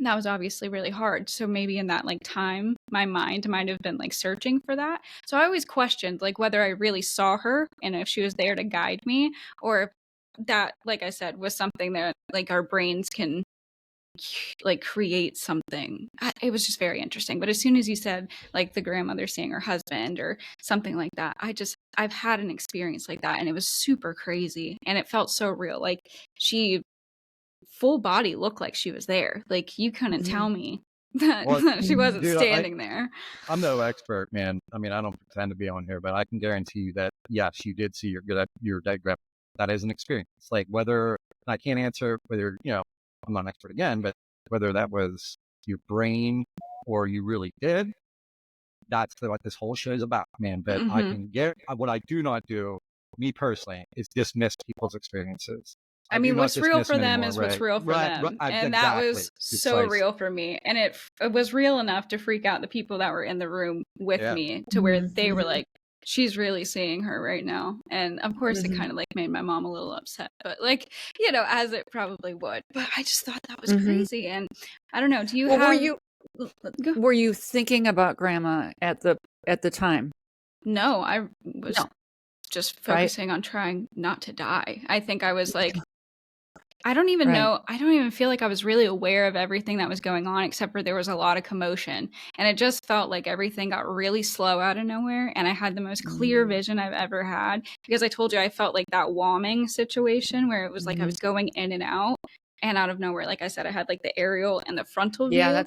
that was obviously really hard. So maybe in that like time, my mind might have been like searching for that. So I always questioned like whether I really saw her and if she was there to guide me or if that, like I said, was something that like our brains can like create something. It was just very interesting. But as soon as you said like the grandmother seeing her husband or something like that, I've had an experience like that and it was super crazy and it felt so real. Like she full body looked like she was there. Like you couldn't tell Mhm. me that, Well, that she wasn't dude, standing there. I'm no expert, man. I mean, I don't pretend to be on here, but I can guarantee you that yes, you did see your dead grandpa. That is an experience. Like whether I can't answer whether I'm not an expert again, but whether that was your brain or you really did, that's what this whole show is about, man. But I Hmm. can get what I do not do, me personally, is dismiss people's experiences. I I do mean, not what's real dismiss for them them anymore. is what's Right, real for right, right. them. And that Exactly, was so precisely. real for me. And it was real enough to freak out the people that were in the room with Yeah. me to where they were Mhm. like, she's really seeing her right now. And of course, it Mhm. kind of like made my mom a little upset, but like, as it probably would. But I just thought that was Mhm. crazy. And I don't know, do you Well, have. Go. were you thinking about grandma at the time? No, I was No, just right? focusing on trying not to die. I think I was like, I don't even Right. know. I don't even feel like I was really aware of everything that was going on, except for there was a lot of commotion. And it just felt like everything got really slow out of nowhere. And I had the most clear Mm. vision I've ever had because I told you I felt like that warming situation where it was like I Mhm. was going in and out. And out of nowhere, like I said, I had like the aerial and the frontal Yeah, view.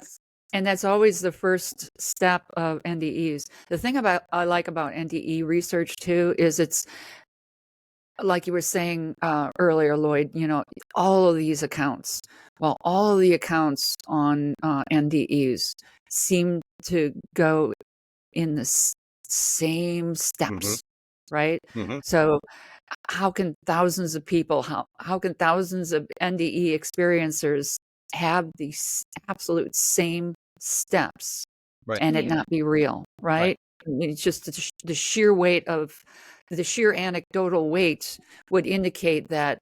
that's always the first step of NDEs. The thing about I like about NDE research too is it's like you were saying earlier, Lloyd. All of these accounts. Well, all of the accounts on NDEs seem to go in the same Mm-hmm. steps, right? Mm-hmm. So how can thousands of people, how can thousands of NDE experiencers have these absolute same steps Right. and it Yeah. not be real, Right. right? I mean, it's just the sheer weight of the sheer anecdotal weight would indicate that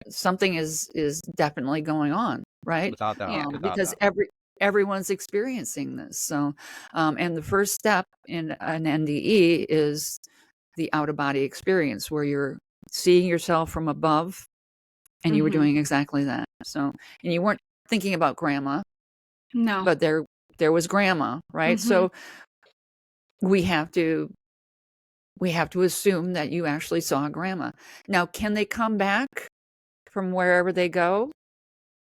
something is definitely going on, right? Without doubt. Yeah. Without Because doubt. everyone's experiencing this. So, and the first step in an NDE is the out of body experience where you're seeing yourself from above and you were Hmm. doing exactly that. So, and you weren't thinking about grandma, No. but there was grandma, right? Hmm. So we have to assume that you actually saw grandma. Now, can they come back from wherever they go?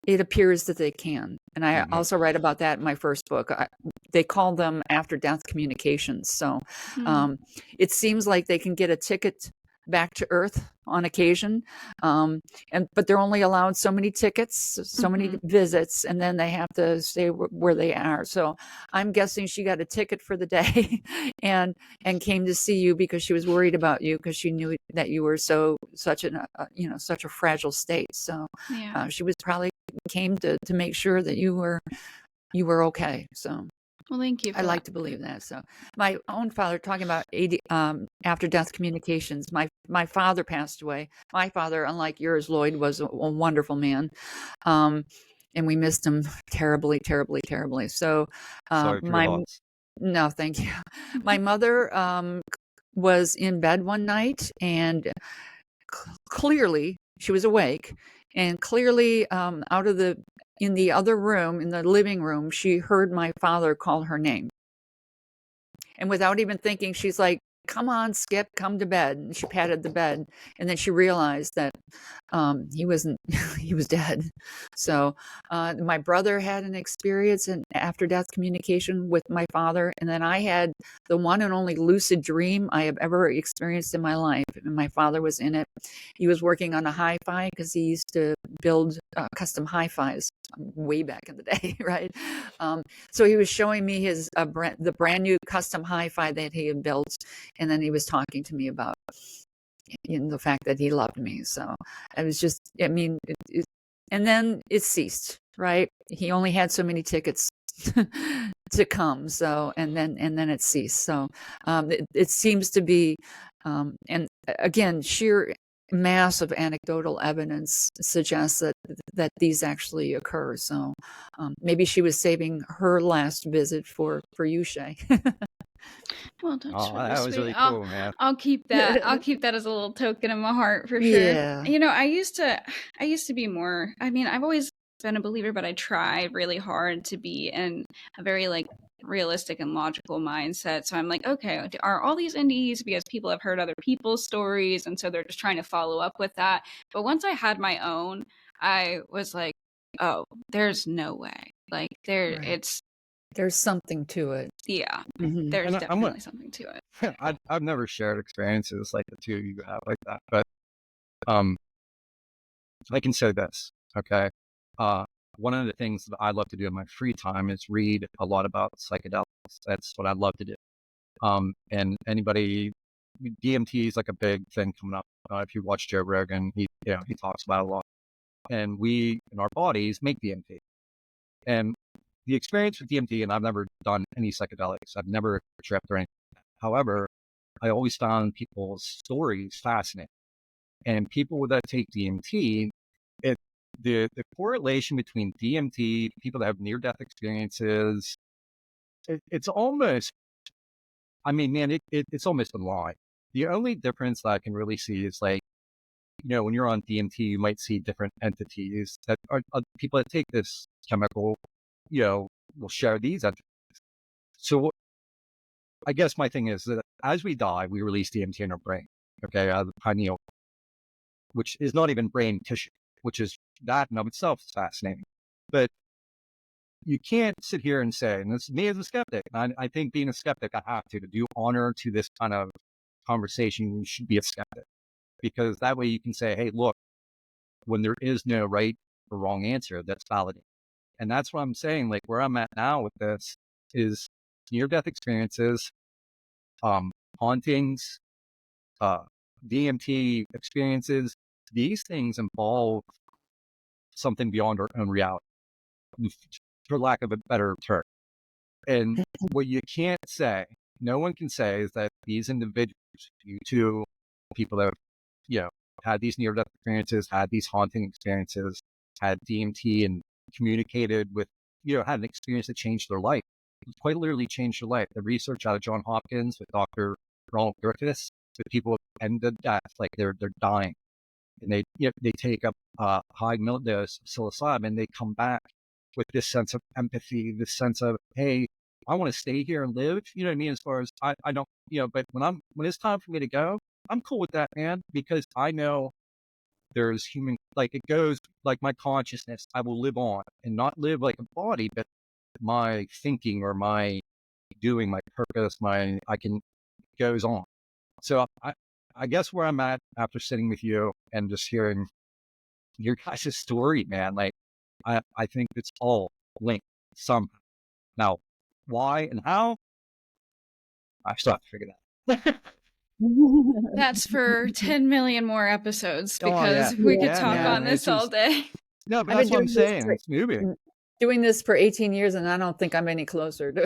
It appears that they can. And I Mm-hmm. also write about that in my first book. They call them after death communications. So Hmm. it seems like they can get a ticket back to earth on occasion. But they're only allowed so many tickets, so many visits, and then they have to stay where they are. So I'm guessing she got a ticket for the day and came to see you because she was worried about you, because she knew that you were such a fragile state. So Yeah. she was probably came to make sure that you were okay. So Well, thank you for I like that. to believe that. So my own father, talking about after death communications, my father passed away. My father, unlike yours, Lloyd, was a wonderful man. And we missed him terribly, terribly, terribly. So Sorry for your my loss. no, thank you. My mother was in bed one night, and clearly she was awake, and clearly in the other room, in the living room, she heard my father call her name. And without even thinking, she's like, "Come on, Skip, come to bed." And she patted the bed, and then she realized that he wasn't, he was dead. So my brother had an experience in after death communication with my father, and then I had the one and only lucid dream I have ever experienced in my life. And my father was in it. He was working on a hi-fi because he used to build custom hi-fis way back in the day, right? So he was showing me the brand new custom hi-fi that he had built, and then he was talking to me about the fact that he loved me. So it was just, I mean, and then it ceased, right? He only had so many tickets to come, so and then it ceased. So it seems to be, and again, sheer mass of anecdotal evidence suggests that these actually occur. So maybe she was saving her last visit for you, Shay. Well, that's Oh, really that was sweet. really cool, man. I'll keep that. I'll keep that as a little token in my heart for sure. Yeah. I used to be more. I mean, I've always been a believer, but I try really hard to be in a very like realistic and logical mindset. So I'm like, okay, are all these indies because people have heard other people's stories, and so they're just trying to follow up with that. But once I had my own, I was like, oh, there's no way. Like Right. it's There's something to it. yeah, Hmm. there's And I'm definitely something to it. I've never shared experiences like the two of you have like that, but um, I can say this, okay? Uh, one of the things that I love to do in my free time is read a lot about psychedelics. That's what I love to do. And anybody, DMT is like a big thing coming up. If you watch Joe Rogan, he talks about it a lot. And we in our bodies make DMT. And the experience with DMT, and I've never done any psychedelics. I've never tripped or anything. However, I always found people's stories fascinating. And people that take DMT, it the correlation between DMT, people that have near death experiences, it's almost, I mean, man, it's almost in line. The only difference that I can really see is like, when you're on DMT, you might see different entities that are people that take this chemical, will share these entities. So I guess my thing is that as we die, we release DMT in our brain, okay, out of the pineal, which is not even brain tissue, which is that in of itself is fascinating. But you can't sit here and say, and this is me as a skeptic, and I think being a skeptic, I have to do honor to this kind of conversation, you should be a skeptic. Because that way you can say, hey, look, when there is no right or wrong answer, that's validated. And that's what I'm saying, like where I'm at now with this is near-death experiences, hauntings, DMT experiences. These things involve something beyond our own reality, for lack of a better term. And what you can't say, no one can say, is that these individuals, you two people that have, had these near-death experiences, had these haunting experiences, had DMT and communicated with, had an experience that changed their life. It quite literally changed their life. The research out of Johns Hopkins with Dr. Ronald Griffiths, with people at the end of death, like they're dying, and they take up high dose of psilocybin, and they come back with this sense of empathy, this sense of, hey, I want to stay here and live. You know what I mean? As far as I don't, but when it's time for me to go, I'm cool with that, man, because I know there's like it goes like my consciousness, I will live on and not live like a body, but my thinking or my doing, my purpose, goes on. So I guess where I'm at after sitting with you and just hearing your guys' story, man, like I think it's all linked somehow. Now, why and how? I still have to figure that out. That's for 10 million more episodes Oh yeah, because we could yeah, talk Yeah. man. on It's this all just day. no, but I've that's been what I'm doing this saying. for It's moving. doing this for 18 years, and I don't think I'm any closer to.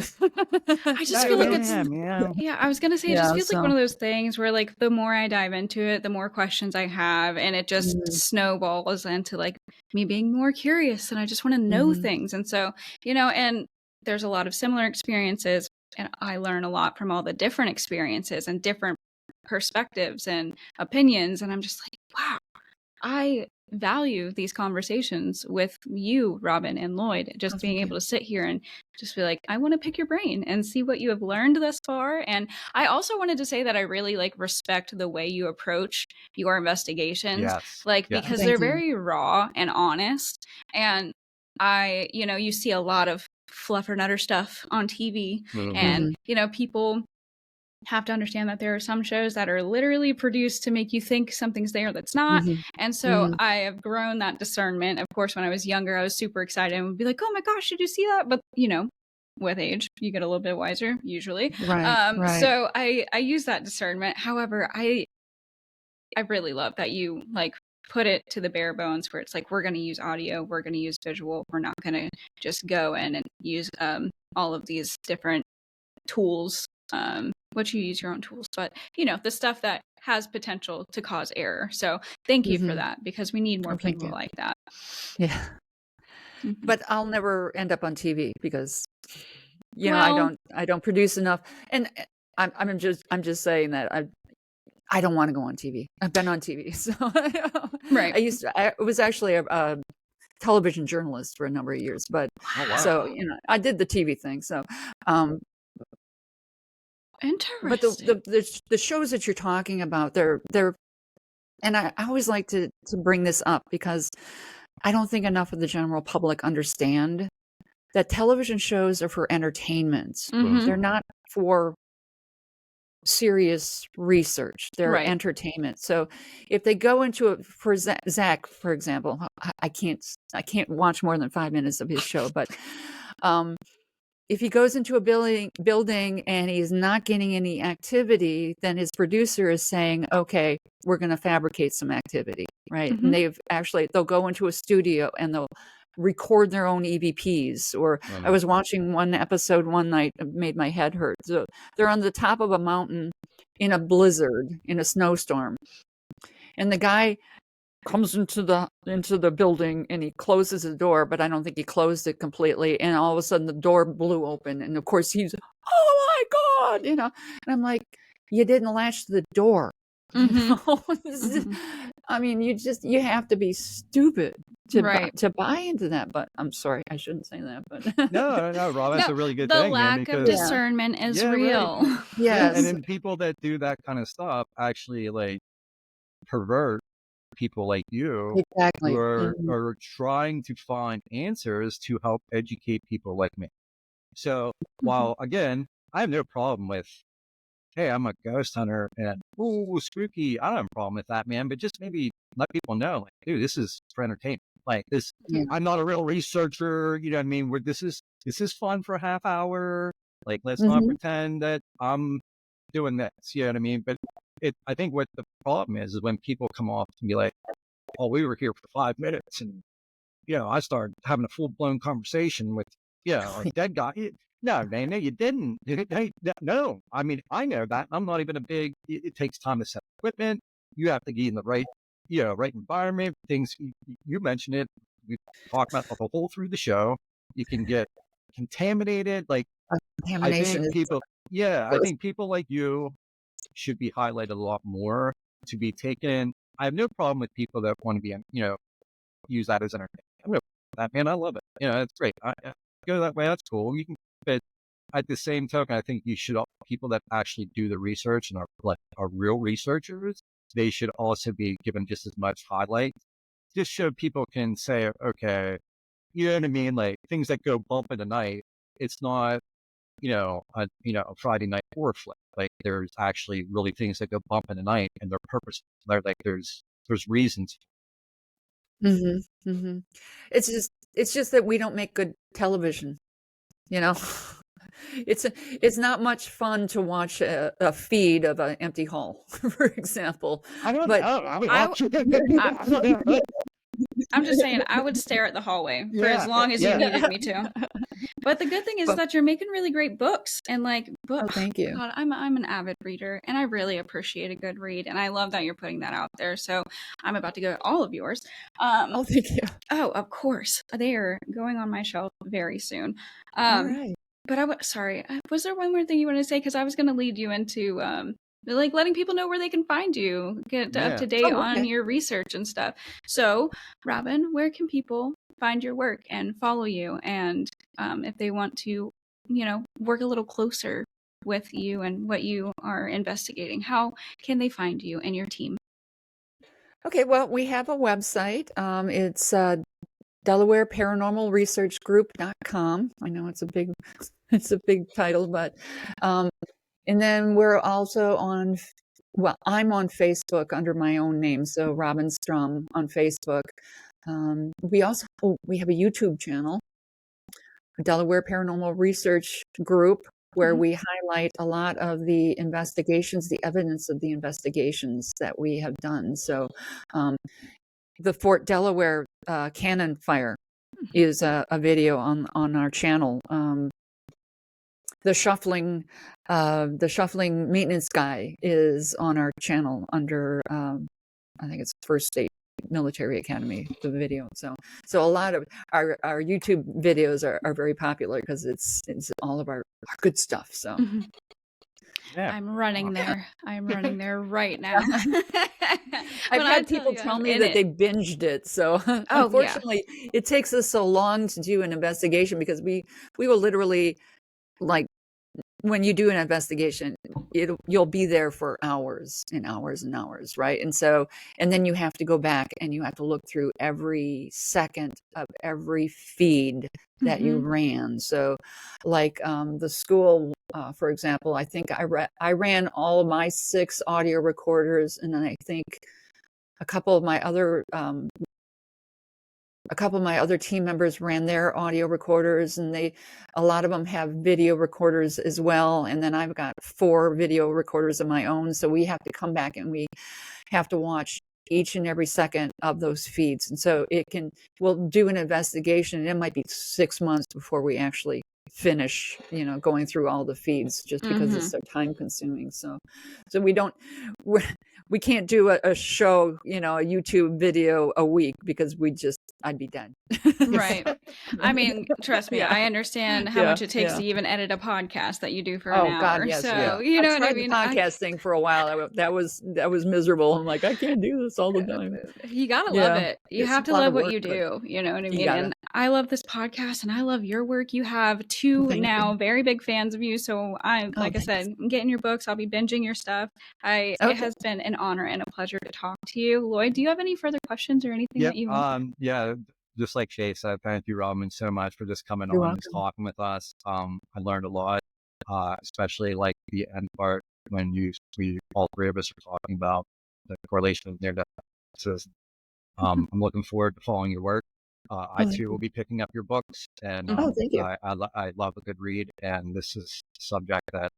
I just Not feel like even it's, him, yeah. yeah, I was going to say, it just Yeah. feels like So. one of those things where, like, the more I dive into it, the more questions I have, and it just Mhm. snowballs into, like, me being more curious, and I just want to know Mhm. things. And so, you know, and there's a lot of similar experiences, and I learn a lot from all the different experiences and different perspectives and opinions. And I'm just like, wow, I value these conversations with you, Robin and Lloyd, just Oh, being thank you. able to sit here and just be like, I want to pick your brain and see what you have learned thus far. And I also wanted to say that I really like respect the way you approach your investigations, Yes, like, yes. because they're Thank you. very raw and honest. And you know, you see a lot of fluffer nutter stuff on TV, Mhm. and, Mhm. you know, people have to understand that there are some shows that are literally produced to make you think something's there that's not. Mhm. And so Mhm. I have grown that discernment. Of course, when I was younger, I was super excited and would be like, oh my gosh, did you see that? But, you know, with age, you get a little bit wiser usually. Right. Right. So I use that discernment. However, I really love that you like put it to the bare bones where it's like, we're going to use audio, we're going to use visual, we're not going to just go in and use all of these different tools, which you use your own tools, but you know, the stuff that has potential to cause error. So thank you for Mhm. that, because we need more Oh, thank people you. like that. Yeah. Mhm. But I'll never end up on TV because Well, I don't produce enough. And I'm just saying that I don't want to go on TV. I've been on TV, so right. I was actually a television journalist for a number of years, but Oh wow. so Wow. I did the TV thing. So, um, but Interesting. the shows that you're talking about, they're and I always like to bring this up because I don't think enough of the general public understand that television shows are for entertainment. Mm-hmm. They're not for serious research. They're Right. entertainment. So if they go into it for Zach, for example, I can't watch more than 5 minutes of his show, but um, if he goes into a building and he's not getting any activity, then his producer is saying, okay, we're going to fabricate some activity, right? Mm-hmm. And they'll go into a studio and they'll record their own EVPs. Or I was watching one episode one night, it made my head hurt. So they're on the top of a mountain in a blizzard, in a snowstorm. And the guy comes into the building and he closes the door, but I don't think he closed it completely. And all of a sudden the door blew open. And of course he's, oh my God, and I'm like, you didn't latch the door. Mm-hmm. Mm-hmm. I mean, you have to be stupid Right. to buy into that. But I'm sorry, I shouldn't say that, but No, Rob, that's No, a really good the thing, man, lack of because yeah, discernment is yeah, right. real. Yeah, and yes. then people that do that kind of stuff actually like pervert people like you who Exactly. are trying to find answers to help educate people like me. So Mhm. while again, I have no problem with, hey, I'm a ghost hunter and ooh, spooky. I don't have a problem with that, man. But just maybe let people know, like, dude, this is for entertainment. Like this, Yeah. I'm not a real researcher. You know what I mean? Where this is fun for a half hour. Like, let's not Hmm. pretend that I'm doing this. You know what I mean? But I think what the problem is when people come off and be like, oh, we were here for 5 minutes, and I started having a full blown conversation with, a dead guy. No, man, no, you didn't. No, I mean, I know that. I'm not even a big. It takes time to set equipment. You have to be in the right, right environment. Things you mentioned it. We talked about the whole through the show. You can get contaminated. Like I Contamination think is people, I worse. think people like you should be highlighted a lot more to be taken. I have no problem with people that want to be, use that as entertainment. I'm good with that, man. I love it. It's great. I go that way. That's cool. You can, but at the same token, I think you should people that actually do the research and are real researchers. They should also be given just as much highlight, just so people can say, okay, you know what I mean? Like things that go bump in the night. It's not a Friday night horror flick. Like there's actually really things that go bump in the night, and they're purposeful. They're like there's reasons. Mm-hmm. Mm-hmm. It's just that we don't make good television. You know, it's not much fun to watch a feed of an empty hall, for example. I don't But know. I'm just saying, I would stare at the hallway for as long as you needed me to. But the good thing is that you're making really great books, and like Oh, thank you. God, I'm an avid reader, and I really appreciate a good read, and I love that you're putting that out there. So I'm about to go to all of yours. Oh, thank you. Oh, of course, they are going on my shelf very soon. All right. But sorry, was there one more thing you wanted to say? Because I was going to lead you into like letting people know where they can find you, get up to date on your research and stuff. So, Robin, where can people find your work and follow you? And if they want to, work a little closer with you and what you are investigating, how can they find you and your team? Okay, well, we have a website. It's Delaware Paranormal Research Group.com. I know it's a big title, but and then we're also I'm on Facebook under my own name, so Robin Strom on Facebook. We have a YouTube channel, Delaware Paranormal Research Group, where we highlight a lot of the investigations, the evidence of the investigations that we have done. So the Fort Delaware cannon fire is a video on our channel. The shuffling maintenance guy is on our channel under I think it's First State Military Academy, the video. So a lot of our YouTube videos are very popular because it's all of our good stuff. So Yeah. I'm running there. I'm running there right now. I've had people tell me that they binged it. So unfortunately, it takes us so long to do an investigation because we will literally, like, when you do an investigation, you'll be there for hours and hours and hours, right? And then you have to go back and you have to look through every second of every feed that you ran. So, like the school, for example, I think I ran all of my 6 audio recorders, and then I think a couple of my other team members ran their audio recorders, and a lot of them have video recorders as well. And then I've got 4 video recorders of my own. So we have to come back and we have to watch each and every second of those feeds. And so we'll do an investigation, and it might be 6 months before we actually finish, going through all the feeds, just because it's so time consuming. So we can't do a show, a YouTube video a week, because I'd be dead. Right. I mean, trust me, I understand how much it takes to even edit a podcast that you do for an hour. God, yes. So, you know what I mean? I tried the podcast thing for a while. That was miserable. I'm like, I can't do this all the time. You gotta love it. You have to love what you do. You know what I mean? And I love this podcast, and I love your work. You have 2 now very big fans of you. So I said, I'm getting your books. I'll be binging your stuff. It has been an honor and a pleasure to talk to you. Lloyd, do you have any further questions or anything that you want? Just like Shay said, thank you, Robin, so much for just coming You're on welcome. and talking with us. I learned a lot, especially like the end part when we all 3 of us are talking about the correlation of near-death experiences. I'm looking forward to following your work. I too will be picking up your books, and thank you. I love a good read, and this is a subject that,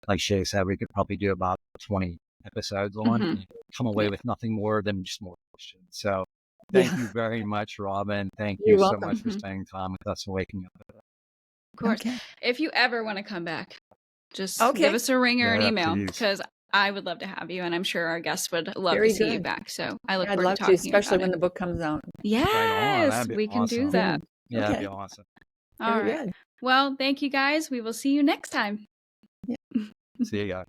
like Shay said, we could probably do about 20 episodes on and come away with nothing more than just more questions. So thank you very much, Robin. Thank you so much for spending time with us and waking up. Of course. If you ever want to come back, just give us a ring or an email, because I would love to have you, and I'm sure our guests would love to see you back. So I look forward to talking to you, especially when the book comes out. Yes, we can do that. Yeah, that'd be awesome. All right. Well, thank you guys. We will see you next time. See you guys.